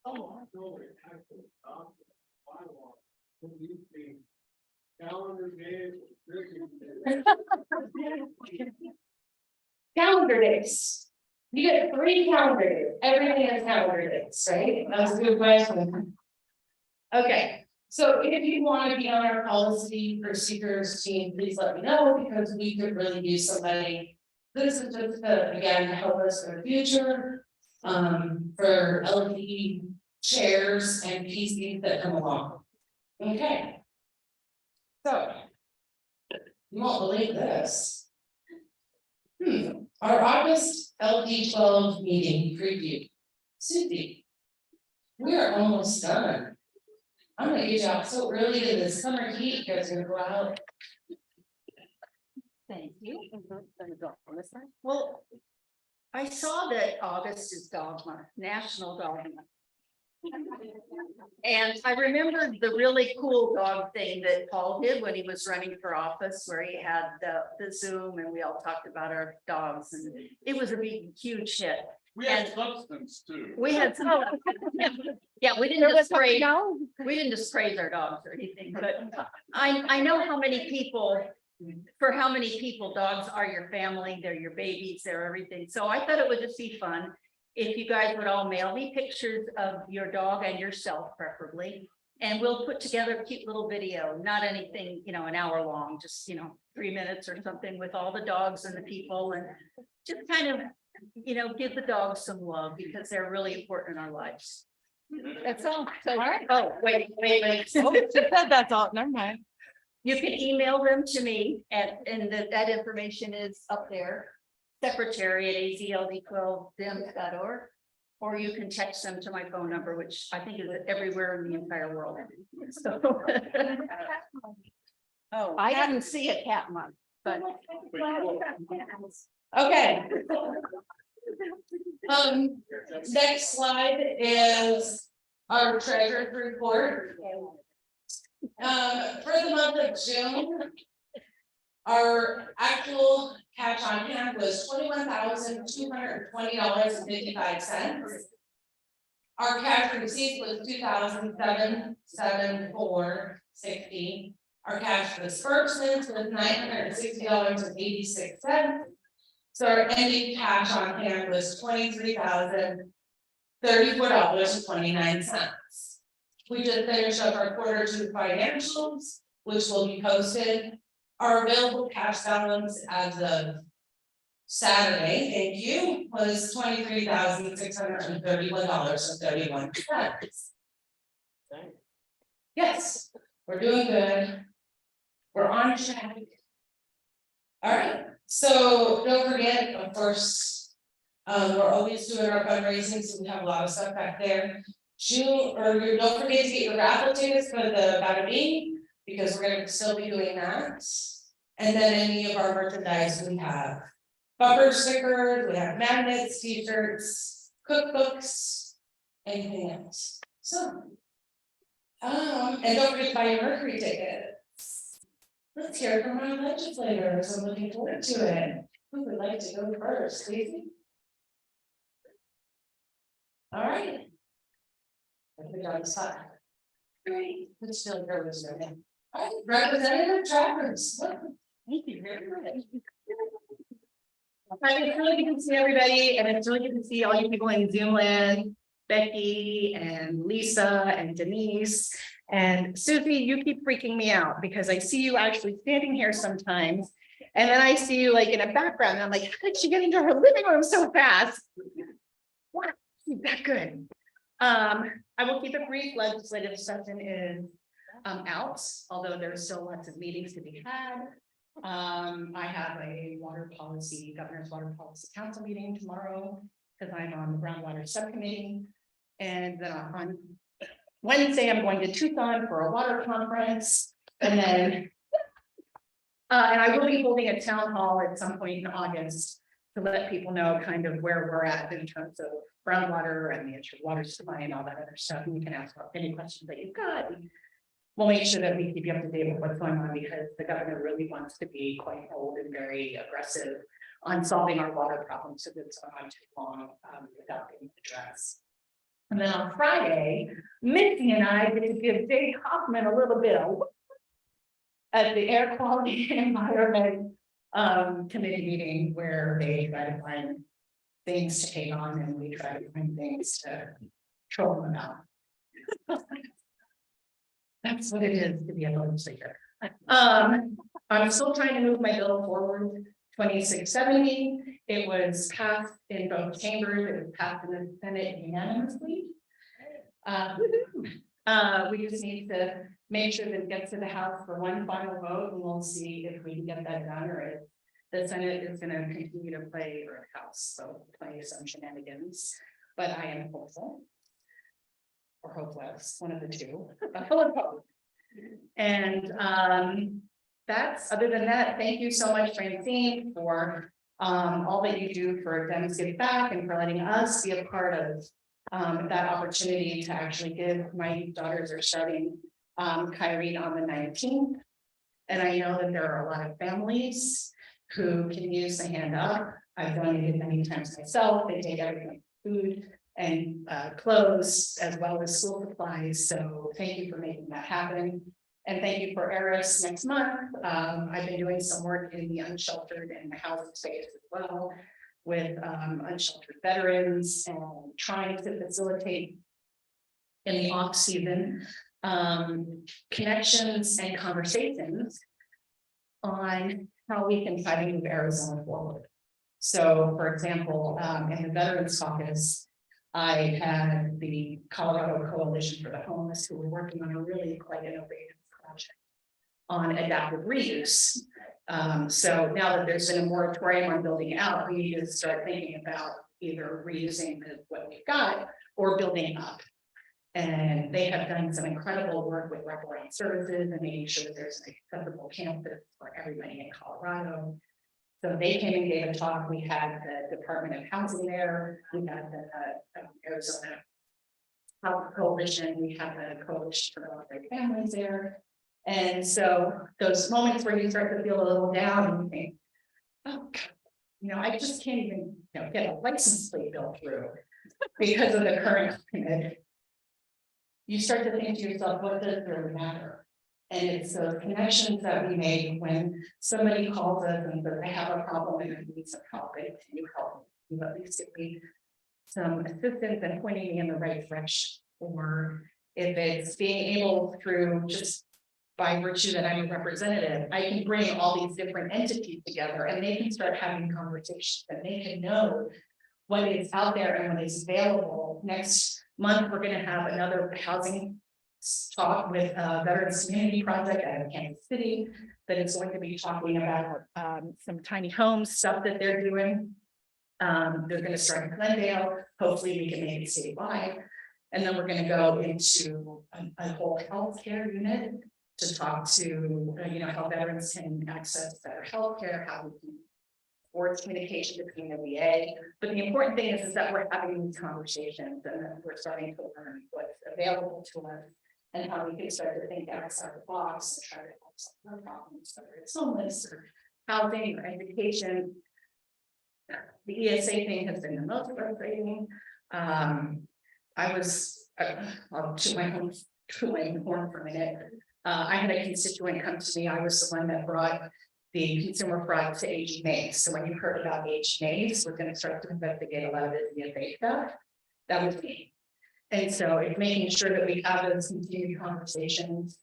Oh, I know it. I think, bylaw. What do you think? Calendar days, Calendar days. You get 3 calendar days. Everything is calendar days, right? That's a good question. Okay, so if you want to be on our policy procedures team, please let me know, because we could really use somebody. This is just again to help us for the future, for LD chairs and PCs that come along. Okay. So you won't believe this. Our August LD12 meeting preview. Susie, we are almost done. I'm gonna get you out so early to the summer heat, you guys are gonna go out. Thank you. Well, I saw that August is Dog Month, National Dog Month. And I remembered the really cool dog thing that Paul did when he was running for office, where he had the Zoom and we all talked about our dogs, and it was a big, huge hit. we had substance too. We had some. Yeah, we didn't just praise, we didn't just praise our dogs or anything, but I know how many people, for how many people dogs are your family, they're your babies, they're everything. So I thought it would just be fun if you guys would all mail me pictures of your dog and yourself preferably, And we'll put together a cute little video, not anything, an hour long, just, 3 minutes or something with all the dogs and the people and just kind of, give the dogs some love because they're really important in our lives. That's all. So, oh, wait. Oh, she said that's all, never mind. You can email them to me and that information is up there. Secretary@ADLD12Dems.org. Or you can text them to my phone number, which I think is everywhere in the entire world. So. Oh, I didn't see a cat month, but. okay. Next slide is our treasurer's report. For the month of June, our actual cash on hand was $21,220.55. Our cash receipts was $2,774.60. Our cash disbursements was $960.86. So our ending cash on hand was $23,034.29. We just finished up our quarter two financials, which will be posted. Our available cash balance as of Saturday, thank you, was $23,631.31. Yes, we're doing good. We're on track. All right, so don't forget, of course, we're always doing our fundraising, so we have a lot of stuff back there. Don't forget to get your raffle tickets for the Bada-Bing, because we're gonna still be doing that. And then any of our merchandise, we have bumper stickers, we have magnets, t-shirts, cookbooks, anything else. So, and don't forget to buy your Mercury tickets. Let's hear from our legislators. I'm looking forward to it. Who would like to go first, Stacey? All right. I put it on the side. Great. Let's still go this way. All right, Representative Travers. Thank you very much. It's really good to see everybody, and it's really good to see all you people in Zoom land, Becky and Lisa and Denise. And Susie, you keep freaking me out because I see you actually standing here sometimes. And then I see you like in a background, and I'm like, how did she get into her living room so fast? Wow, she's that good. I will keep it brief. Legislative session is out, although there's still lots of meetings to be had. I have a governor's water policy council meeting tomorrow because I'm on the groundwater subcommittee. And then on Wednesday, I'm going to Tucson for a water conference. And then and I will be holding a town hall at some point in August to let people know kind of where we're at in terms of groundwater and the issue of water supply and all that other stuff. And you can ask any questions that you've got. We'll make sure that we keep you up to date with what's going on because the governor really wants to be quite bold and very aggressive on solving our water problems. So that's gone on too long without being addressed. And then on Friday, Missy and I get to give Dave Hoffman a little bit of at the Air Quality and Environment Committee meeting where they try to find things to take on and we try to find things to troll them out. That's what it is to be a legislator. I'm still trying to move my bill forward. 2670. It was passed in both chambers. It was passed in the Senate unanimously. We just need to make sure that it gets to the House for one final vote, and we'll see if we can get that done, or if the Senate is going to continue to play, or the House, so play some shenanigans. But I am hopeful. Or hopeless, one of the two, full of hope. And that's, other than that, thank you so much, Francine, for all that you do for Dems Give Back and for letting us be a part of that opportunity to actually give. My daughters are starting Kyrene on the 19th. And I know that there are a lot of families who can use the hand up. I've donated many times myself. They take everything, food and clothes as well as school supplies. So thank you for making that happen. And thank you for Eris next month. I've been doing some work in the unsheltered and the housing space as well with unsheltered veterans and trying to facilitate in the off season connections and conversations on how we can try to move Arizona forward. So, for example, in the Veterans Caucus, I had the Colorado Coalition for the Homeless who were working on a really quite innovative project on adaptive reuse. So now that there's been a moratorium on building out, we need to start thinking about either reusing what we've got or building up. And they have done some incredible work with wraparound services and making sure that there's an accessible campus for everybody in Colorado. So they came and gave a talk. We had the Department of Housing there. We had the Arizona Health Coalition. We had the Coalition for Military Families there. And so those moments where you start to feel a little down and you think, oh, God, I just can't even get a license plate bill through because of the current climate. You start to think to yourself, what does really matter? And it's those connections that we make when somebody calls us and says, I have a problem and I need some help. And can you help me? At least give me some assistance and pointing me in the right direction. Or if it's being able through just by virtue that I'm a representative, I can bring all these different entities together and they can start having conversations and they can know what is out there and what is available. Next month, we're going to have another housing talk with Veterans Community Project out of Kansas City that is going to be talking about some tiny homes stuff that they're doing. They're going to start in Glendale. Hopefully we can make it statewide. And then we're going to go into a whole healthcare unit to talk to, how veterans can access better healthcare, how we can forge communication between the VA. But the important thing is that we're having these conversations and that we're starting to learn what's available to us and how we can start to think outside the box and try to help solve our problems, whether it's homeless or housing or education. The ESA thing has been the most frustrating. I'll toot my horn for a minute. I had a constituent come to me. I was the one that brought the consumer fraud to AGMAs. So when you heard about AGMAs, we're going to start to investigate a lot of this ESA stuff. That was me. And so it's making sure that we have those continued conversations.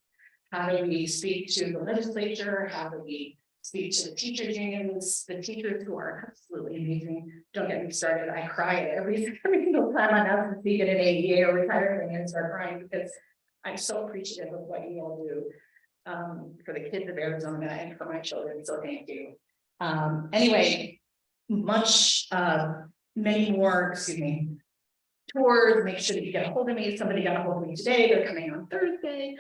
How do we speak to the legislature? How do we speak to the teachers unions, the teachers who are absolutely amazing? Don't get me started. I cry every single time I have to speak at an ADA or retirement and start crying because I'm so appreciative of what you all do for the kids of Arizona and for my children. So thank you. Anyway, many more, tours, make sure that you get a hold of me. Somebody got a hold of me today. They're coming on Thursday.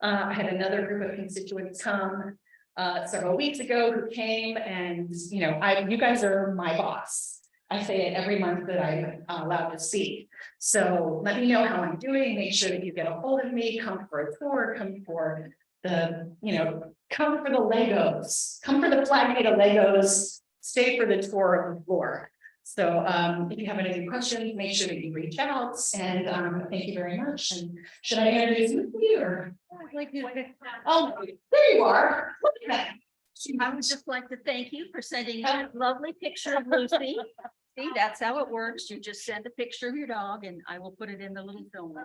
I had another group of constituents come several weeks ago who came and, you guys are my boss. I say it every month that I'm allowed to speak. So let me know how I'm doing. Make sure that you get a hold of me. Come for a tour. Come for the, come for the Legos. Come for the flag made of Legos. Stay for the tour of the floor. So if you have any questions, make sure that you reach out. And thank you very much. And should I introduce you or? Oh, there you are. Look at that. I would just like to thank you for sending that lovely picture of Lucy. See, that's how it works. You just send a picture of your dog and I will put it in the little film.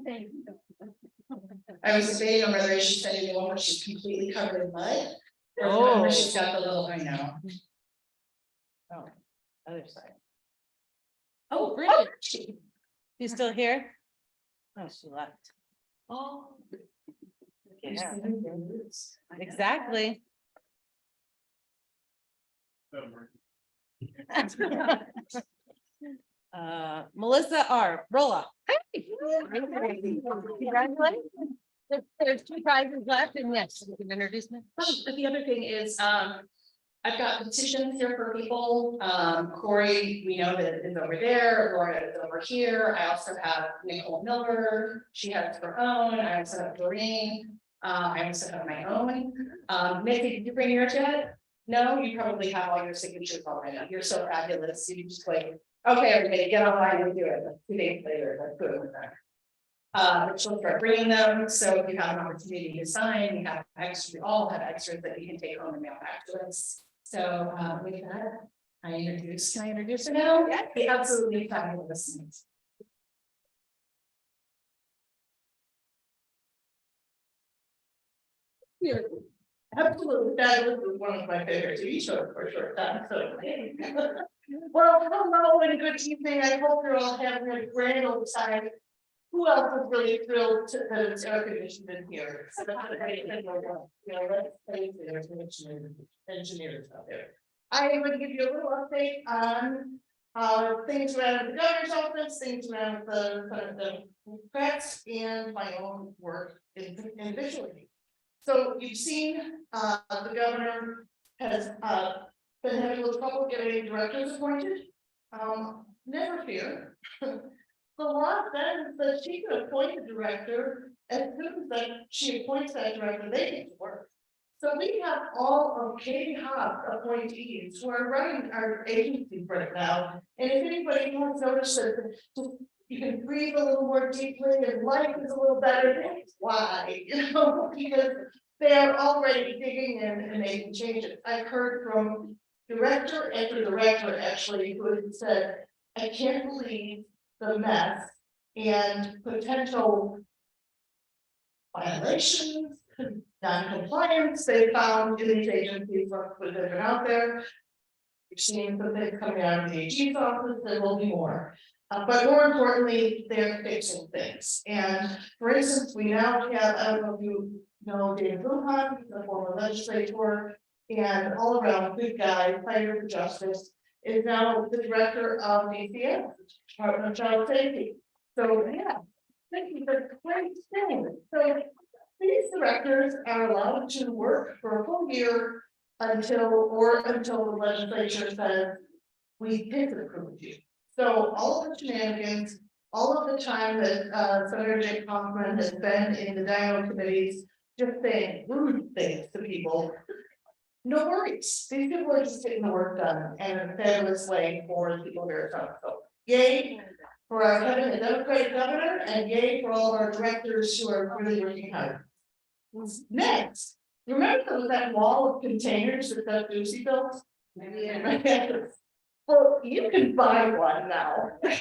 Thank you. I was debating on whether I should send you the one where she's completely covered in mud. Or the one where she's got the little, I know. Oh, other side. Oh, Bridget. You still here? Oh, she left. Oh. Yeah. Exactly. Melissa R. Rolla. Congratulations. There's 2 prizes left, and yes, you can introduce me. But the other thing is, I've got petitions here for people. Corey, we know that is over there. Laura is over here. I also have Nicole Miller. She has her own. I also have Doreen. I also have my own. Nikki, did you bring yours yet? No, you probably have all your signatures already. You're so fabulous. You just like, okay, everybody get online and do it. 2 days later, let's do it with that. But she'll start bringing them. So if you have an opportunity to sign, we have extra, we all have extras that you can take home and mail back to us. So with that, can I introduce her now? Yeah, be absolutely fabulous. Absolutely, that was one of my favorite TV shows for a short time, so. Well, hello and good evening, I hope you're all having a grand old time. Who else is really thrilled to, that it's air conditioned in here? So that's a great thing, you know, let's thank the air conditioning engineers out there. I am going to give you a little update on things around the governor's office, things around the Democrats, and my own work individually. So you've seen the governor has been having a little trouble getting directors appointed. Never fear. The law says that she can appoint a director as soon as that she appoints that director, they get to work. So we have all of Katie Hobbs appointees who are running our agency right now. And if anybody has noticed that you can breathe a little more deeply and life is a little better, that's why, you know, because they're already digging in and making changes. I've heard from director after director actually who has said, I can't believe the mess and potential violations, non-compliance they found in these agencies that have been out there. We've seen some things coming out of the AG's office, there will be more. But more importantly, they're fixing things. And for instance, we now have, I don't know if you know, David Lujan, the former legislator, and all around good guy, fighter for justice, is now the director of DCS, Department of Child Safety. So yeah, thank you for the great thing. So these directors are allowed to work for a full year until the legislature says we disapprove you. So all of the shenanigans, all of the time that Senator Jake Hoffman has been in the Dino committees, just saying rude things to people. No worries. These people are just getting the work done in a fabulous way for the people here. So yay for our having a Democratic governor, and yay for all of our directors who are really working hard. Next, remember that wall of containers that the Lucy built? Well, you can buy one now. There's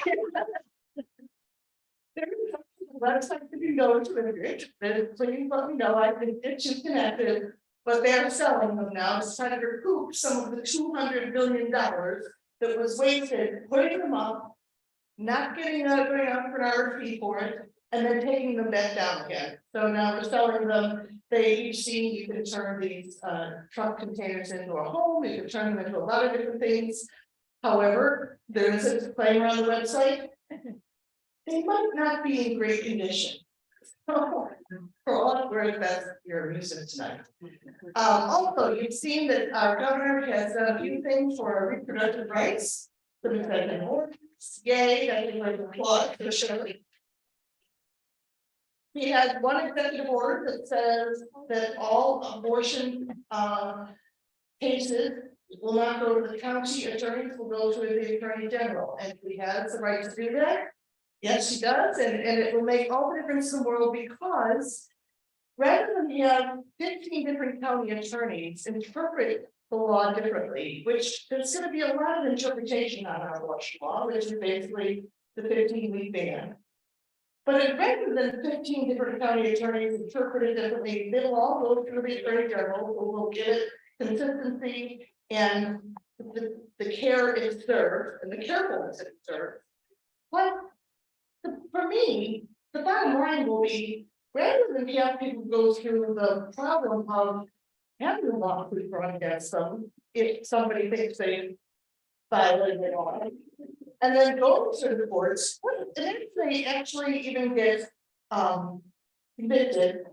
a website that you go to if you're interested. Please let me know. I can get you connected. But they're selling them now to try to recoup some of the $200 billion that was wasted, putting them up, not getting going out for an RFP for it, and then taking them back down again. So now we're selling them. They each see you can turn these truck containers into a home, you can turn them into a lot of different things. However, there is a disclaimer on the website. They might not be in great condition. For all where that's your music tonight. Also, you've seen that our governor has done a few things for our reproductive rights. So we've got an ordinance, yay, that is like applaud for the show. He has one executive order that says that all abortion cases will not go to the county attorneys, will go to the attorney general, and he has the right to do that. Yes, she does, and it will make all the difference in the world, because rather than have 15 different county attorneys interpret the law differently, which there's going to be a lot of interpretation on our abortion law, which is basically the 15-week ban. But rather than 15 different county attorneys interpret it differently, they will all go through the attorney general, who will give it consistency and the care is served and the carefulness is served. But for me, the bottom line will be, rather than have people go through the problem of having a lawsuit brought against them, if somebody thinks they violated the law, and then go to the courts, and if they actually even get convicted,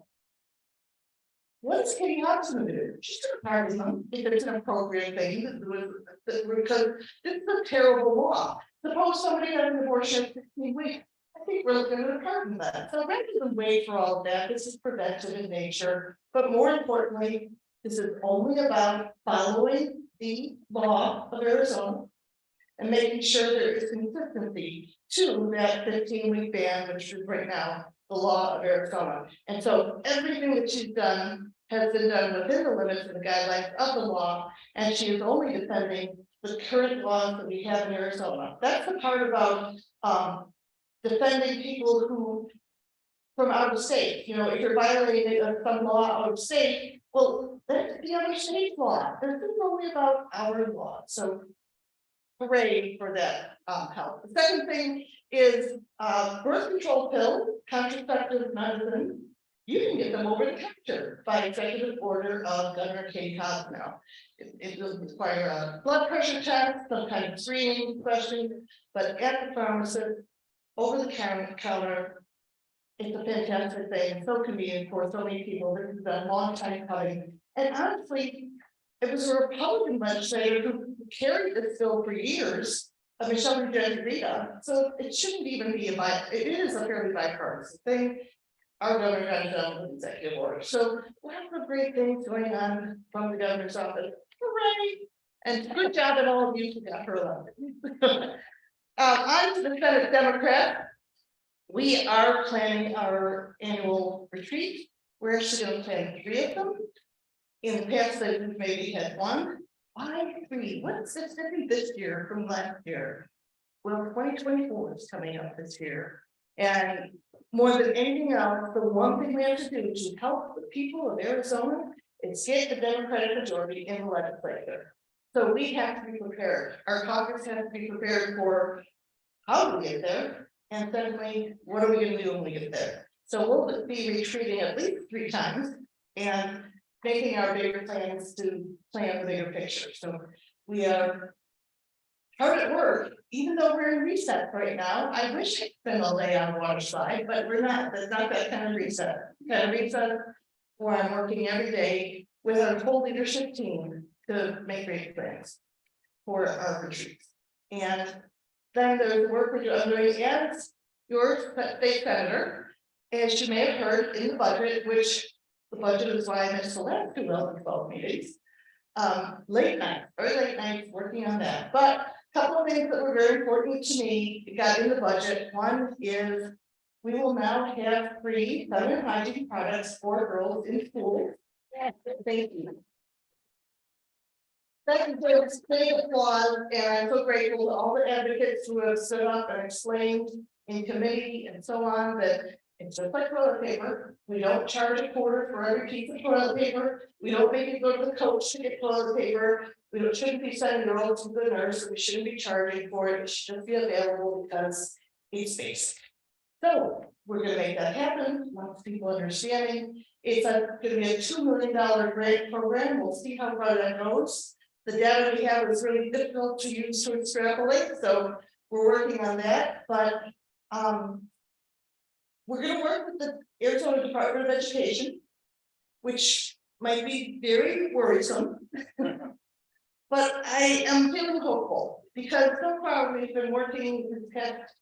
what is Katie Hobbs going to do? She's going to pardon them if it's an appropriate thing, because this is a terrible law. Suppose somebody had an abortion 15 weeks. I think we're looking at a pardon that. So rather than wait for all of that, this is preventive in nature. But more importantly, this is only about following the law of Arizona and making sure there is consistency to that 15-week ban, which is right now the law of Arizona. And so everything that she's done has been done within the limits of the guidelines of the law, and she is only defending the current laws that we have in Arizona. That's the part about defending people who from out of state. You know, if you're violating some law out of state, Well, that's the other state law, this is only about our law, so. Hooray for that, help. The second thing is, birth control pill, contraceptive medicine. You can get them over the counter by executive order of Governor Katie Hobbs now. It doesn't require a blood pressure test, some kind of screening question, but at the pharmacist, over the counter. It's a fantastic thing, so convenient for so many people, this is a long time coming, and honestly. It was a Republican legislator who carried this bill for years, Michelle Rita, so it shouldn't even be it is a fairly bipartisan thing. Our governor got it done with executive order, so lots of great things going on from the governor's office, hooray! And good job at all of you who got her elected. On to the Senate Democrat. We are planning our annual retreat. We're actually going to plan 3 of them. In the past, we've maybe had 1. Why 3? What's different this year from last year? Well, 2024 is coming up this year. And more than anything else, the one thing we have to do to help the people of Arizona is get the Democratic majority in the legislature. So we have to be prepared. Our Congress has to be prepared for how do we get there? And secondly, what are we going to do when we get there? So we'll be retreating at least 3 times and making our bigger plans to plan the bigger picture. So we are hard at work, even though we're in reset right now. I wish it's been a lay on water side, but we're not. That's not that kind of reset. Kind of reset where I'm working every day with our whole leadership team to make great plans for our retreats. And then there's work we're doing as your state senator, as you may have heard in the budget, which the budget is why I missed the last 2 LD12 meetings. Late nights working on that. But a couple of things that were very important to me got in the budget. One is we will now have free feminine hygiene products for girls in school. Yes, thank you. Second, big applause, and I'm so grateful to all the advocates who have stood up and explained in committee and so on that it's just like toilet paper. We don't charge a quarter for every piece of toilet paper. We don't make it go to the coach to get toilet paper. Shouldn't be sending girls to the nurse. We shouldn't be charging for it. It should be available because it's basic. So we're going to make that happen. Lots of people understanding. It's going to be a $2 million grant program. We'll see how far that goes. The data we have is really difficult to use to extrapolate, so we're working on that. But we're going to work with the Arizona Department of Education, which might be very worrisome. But I am feeling hopeful because so far we've been working this past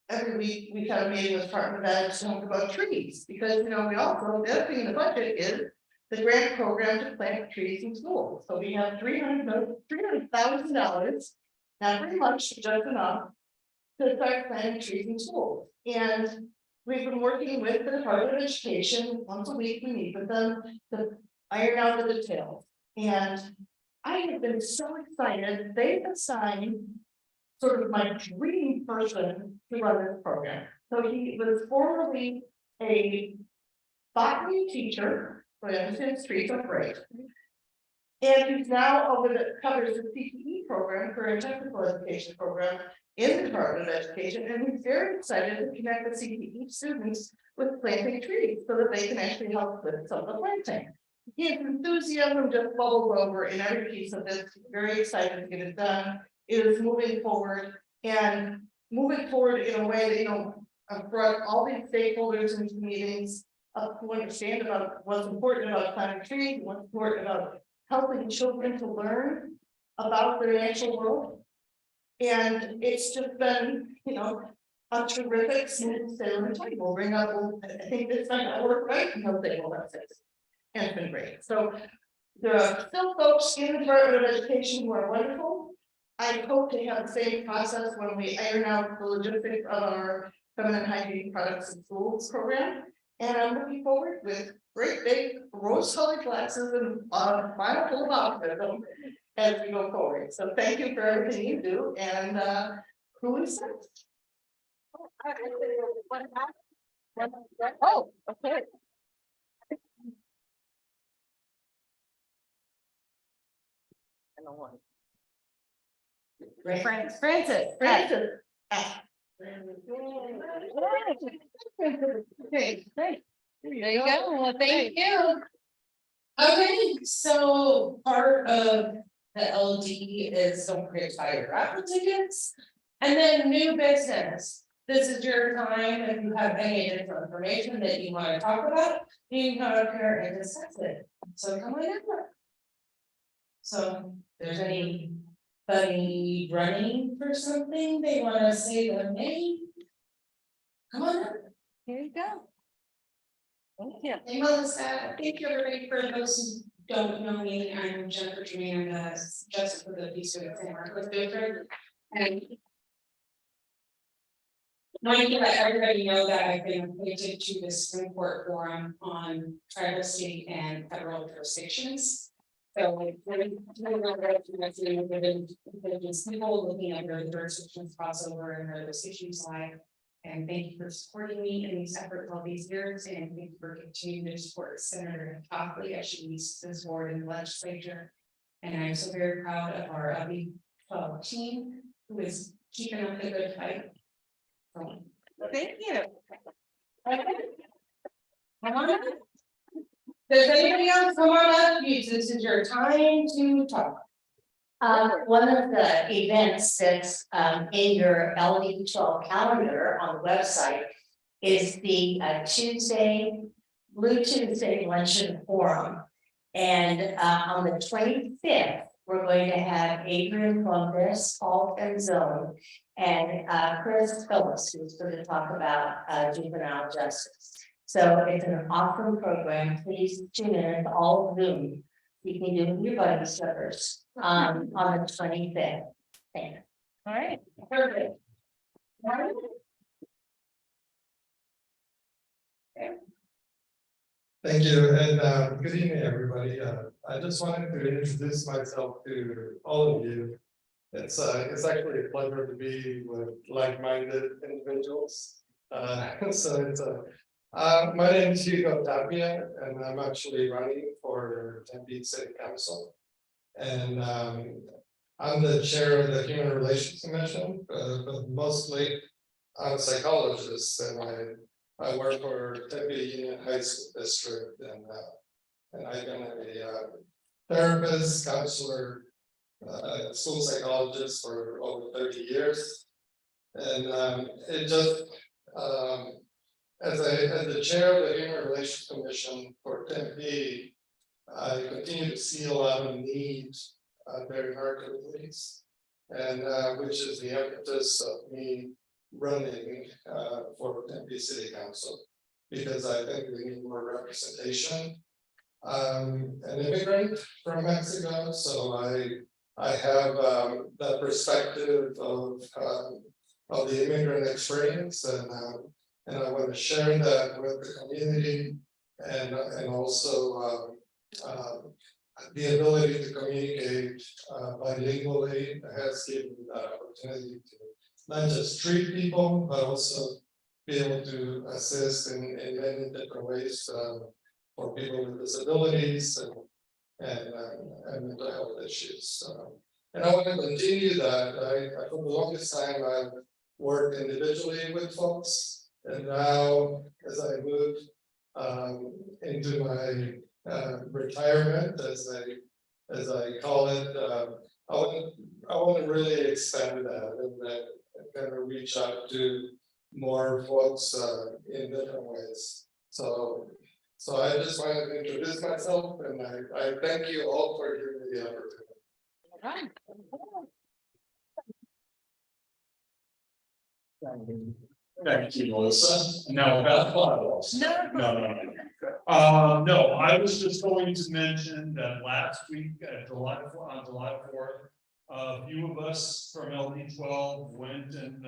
every week. We've had a meeting with Department of Ed to talk about trees because we also the other thing in the budget is the grant program to plant trees in schools. So we have $300,000, not very much, just enough to start planting trees in schools. And we've been working with the Department of Education. Once a week we meet with them to iron out the details. And I have been so excited. They've assigned sort of my dream person to run this program. So he was formerly a botany teacher. So I understand streets are great. And he's now covers the CTE program for a technical education program in the Department of Education. And he's very excited to connect the CTE students with planting trees so that they can actually help with some of the planting. His enthusiasm just bubbles over in every piece of this. Very excited to get it done. It is moving forward and moving forward in a way that, I've brought all these stakeholders into meetings who understand about what's important about planting trees, what's important about helping children to learn about their natural world. And it's just been, a terrific smooth sailing time. We'll bring up, I think this time I work right, and they'll say, well, that's it. And it's been great. So there are still folks in the Department of Education who are wonderful. I hope to have the same process when we iron out the logistics of our feminine hygiene products in schools program. And I'm looking forward with great big rose-colored glasses and final full of optimism as we go forward. So thank you for everything you do. And who is next? Oh, okay. and a 1. Francis. Okay, great. There you go. Well, thank you. Okay, so part of the LD is don't forget to buy your raffle tickets. And then new business. This is your time. If you have any additional information that you want to talk about, you can come up here and discuss it. So come on in. So if there's anybody running for something, they want to say their name. Come on up. Here you go. Thank you. Hey, Melissa, thank you everybody. For those who don't know me, I'm Jennifer Jermaine, I'm the justice for the peace students in Marco's district. And wanting to let everybody know that I've been appointed to the Supreme Court Forum on tribal, state, and federal jurisdictions. So like, within people looking at where the jurisdictions crossover and where those issues lie. And thank you for supporting me in these efforts all these years, and thank you for continuing to support Senator Copley as she leads this board in the legislature. And I'm so very proud of our LD12 team who is keeping up the good fight. Thank you. Does anybody else come on up? This is your time to talk. One of the events that's in your LD12 calendar on the website is the Blue Tuesday Luncheon Forum. And on the 25th, we're going to have Adrian Columbus, Paul Penzone, and Chris Phillips, who's going to talk about juvenile justice. So it's an awesome program. Please tune in to all of Zoom. You can do your buddy slippers on the 25th. Thanks. All right, perfect. Thank you, and good evening, everybody. I just wanted to introduce myself to all of you. It's actually a pleasure to be with like-minded individuals. So it's my name is Hugo Tapia, and I'm actually running for Tempe City Council. And I'm the chair of the Human Relations Commission, but mostly I'm a psychologist, and I work for Tempe Union High School District, and I've been a therapist, counselor, school psychologist for over 30 years. And it just as the chair of the Human Relations Commission for Tempe, I continue to see a lot of need there in our communities, and which is the impetus of me running for Tempe City Council, because I think we need more representation. An immigrant from Mexico, so I have that perspective of the immigrant experience, and I want to share that with the community, and also the ability to communicate bilingually has given me that opportunity to not just treat people, but also be able to assist in many different ways for people with disabilities and mental health issues. And I want to continue that. I for the longest time I've worked individually with folks. And now, as I move into my retirement, as I call it, I want to really expand that and kind of reach out to more folks in different ways. So I just wanted to introduce myself, and I thank you all for giving me the opportunity. Thank you, Melissa. No, Beth Biles. No, I was just going to mention that last week, on July 4th, a few of us from LD12 went and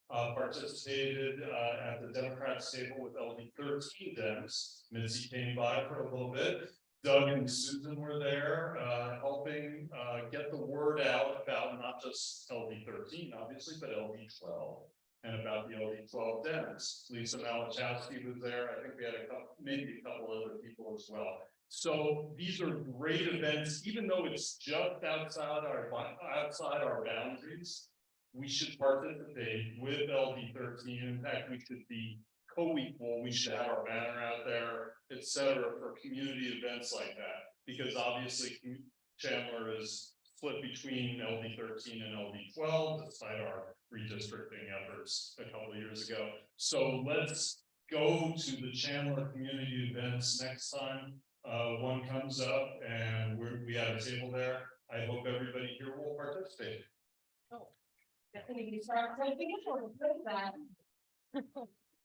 participated at the Democrats table with LD13Dems. Mitzi came by for a little bit. Doug and Susan were there helping get the word out about not just LD13, obviously, but LD12. and about the LD12Dems. Lisa Malachowski was there. I think we had maybe a couple other people as well. So these are great events, even though it's just outside our boundaries. We should participate with LD13. In fact, we should be co-equal. We should have our banner out there, etc., for community events like that. Because obviously Chandler is split between LD13 and LD12, despite our redistricting efforts a couple of years ago. So let's go to the Chandler community events next time. One comes up and we have a table there. I hope everybody here will participate.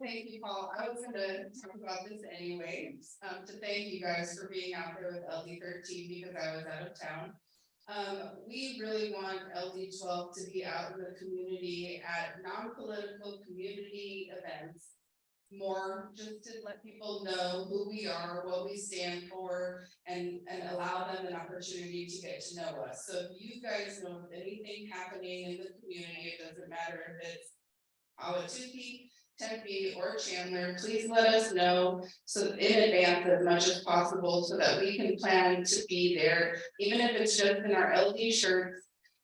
Thank you, Paul. I was gonna talk about this anyways, to thank you guys for being out there with LD13 because I was out of town. We really want LD12 to be out in the community at non-political community events. More just to let people know who we are, what we stand for, and allow them an opportunity to get to know us. So if you guys know of anything happening in the community, it doesn't matter if it's Ahwatukee, Tempe, or Chandler, please let us know so in advance as much as possible so that we can plan to be there, even if it's just in our LD shirts,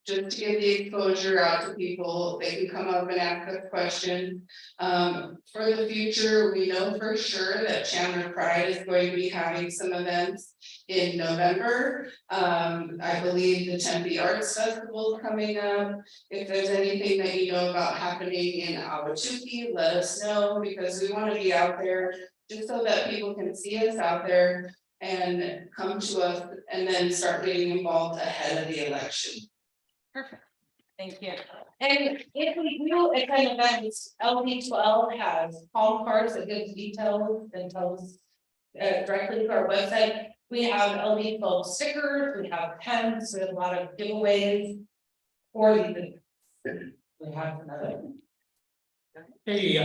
just to get the exposure out to people. They can come up and ask us questions. For the future, we know for sure that Chandler Pride is going to be having some events in November. I believe the Tempe Arts Festival is coming up. If there's anything that you know about happening in Ahwatukee, let us know, because we want to be out there just so that people can see us out there and come to us and then start getting involved ahead of the election. Perfect, thank you. And if we do attend events, LD12 has palm cards that gives details and tells directly to our website. We have LD12 stickers, we have pens, we have a lot of giveaways. Or we have another. Hey,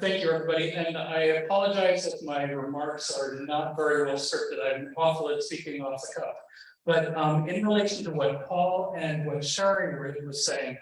thank you, everybody, and I apologize if my remarks are not very well scripted. I'm awful at speaking off the cuff. But in relation to what Paul and what Sherry was saying,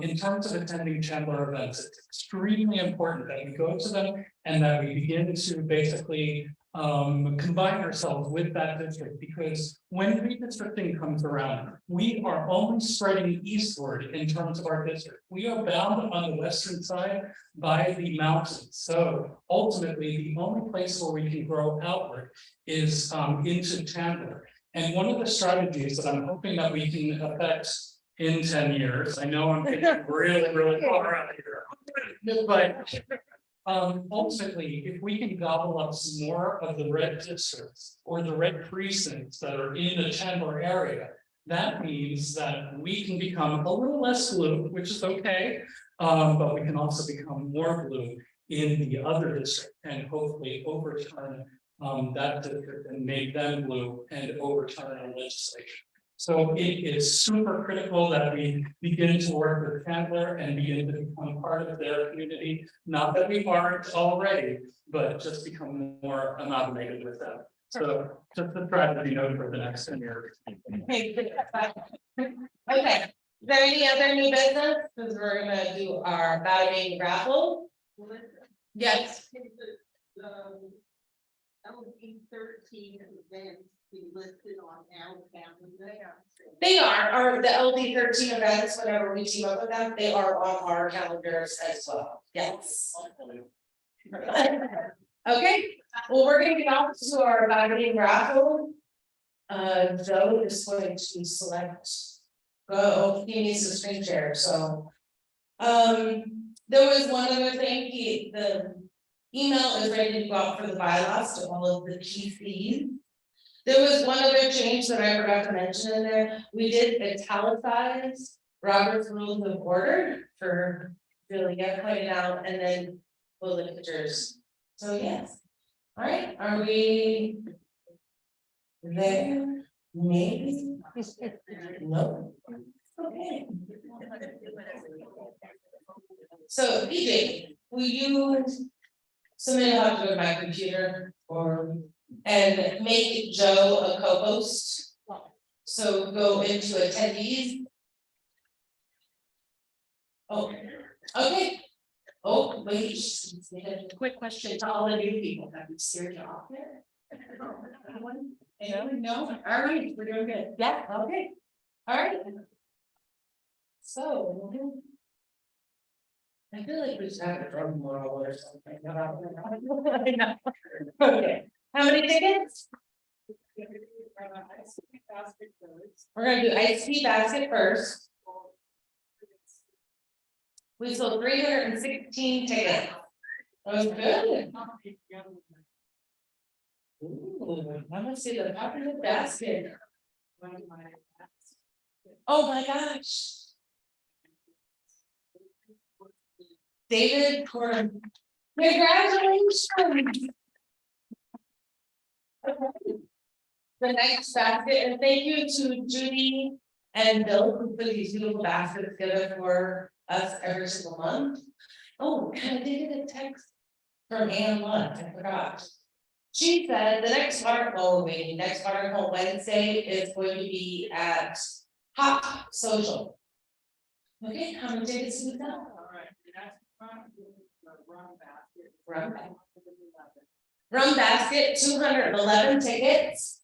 in terms of attending Chandler events, it's extremely important that we go to them and that we begin to basically combine ourselves with that district, because when redistricting comes around, we are only spreading eastward in terms of our district. We are bound on the western side by the mountains. So ultimately, the only place where we can grow outward is into Chandler. And one of the strategies that I'm hoping that we can affect in 10 years, I know I'm getting really, really far out here, but ultimately, if we can gobble up some more of the red districts or the red precincts that are in the Chandler area, that means that we can become a little less blue, which is okay, but we can also become more blue in the other district and hopefully overturn that district and make them blue and overturn our legislation. So it is super critical that we begin to work with Chandler and begin to become part of their community. Not that we aren't already, but just become more amalgamated with them. So just a strategy note for the next 10 years. Okay. Okay, is there any other new business? Because we're gonna do our batting raffle. Yes. LD13 events be listed on our calendar. They are, or the LD13 events, whenever we team up with them, they are on our calendars as well. Yes. Okay, well, we're gonna get off to our batting raffle. Joe is going to select. Oh, he needs a screen share, so. There was one other thing, the email is ready to go out for the bylaws to all of the PCs. There was one other change that I forgot to mention in there. We did italicize Robert's Rules of Order for Jillian pointed out, and then bullet pictures. So yes. All right, are we there? Maybe. No. Okay. So PJ, will you somebody will have to go to my computer or and make Joe a co-host? So go into attendees. Oh, okay. Oh, wait. Quick question to all the new people, have you seen your off yet? Anyone? No, all right, we're doing good. Yeah, okay. All right. So. I feel like we should have a drug model or something. I know. Okay, how many tickets? We're gonna do ice tea basket first. We sold 316 tickets. That was good. Ooh, I want to see the popular basket. Oh my gosh. David Corbin. Congratulations. The next basket, and thank you to Judy and Bill who put these beautiful baskets together for us every single month. Oh, and I did get a text from Ann Lunt, I forgot. She said the next water polo meeting, next water polo Wednesday is going to be at Hop Social. Okay, how many tickets do we got? Rum basket, 211 tickets.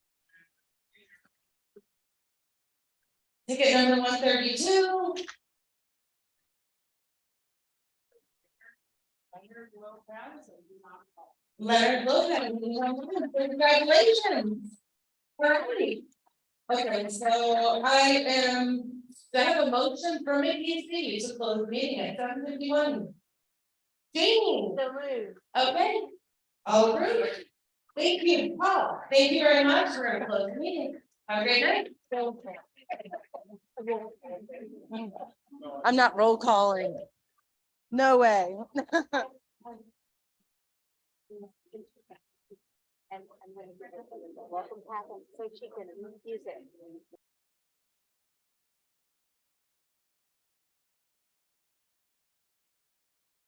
Ticket number 132. Leonard Lopez, congratulations. Alright. Okay, so do I have a motion from ADLCC to close the meeting at 7:51. Jamie, So moved. okay, all approved. Thank you, Paul, thank you very much. We're gonna close the meeting. Have a great night. I'm not roll calling. No way. And I'm going to welcome Pat so she can use it.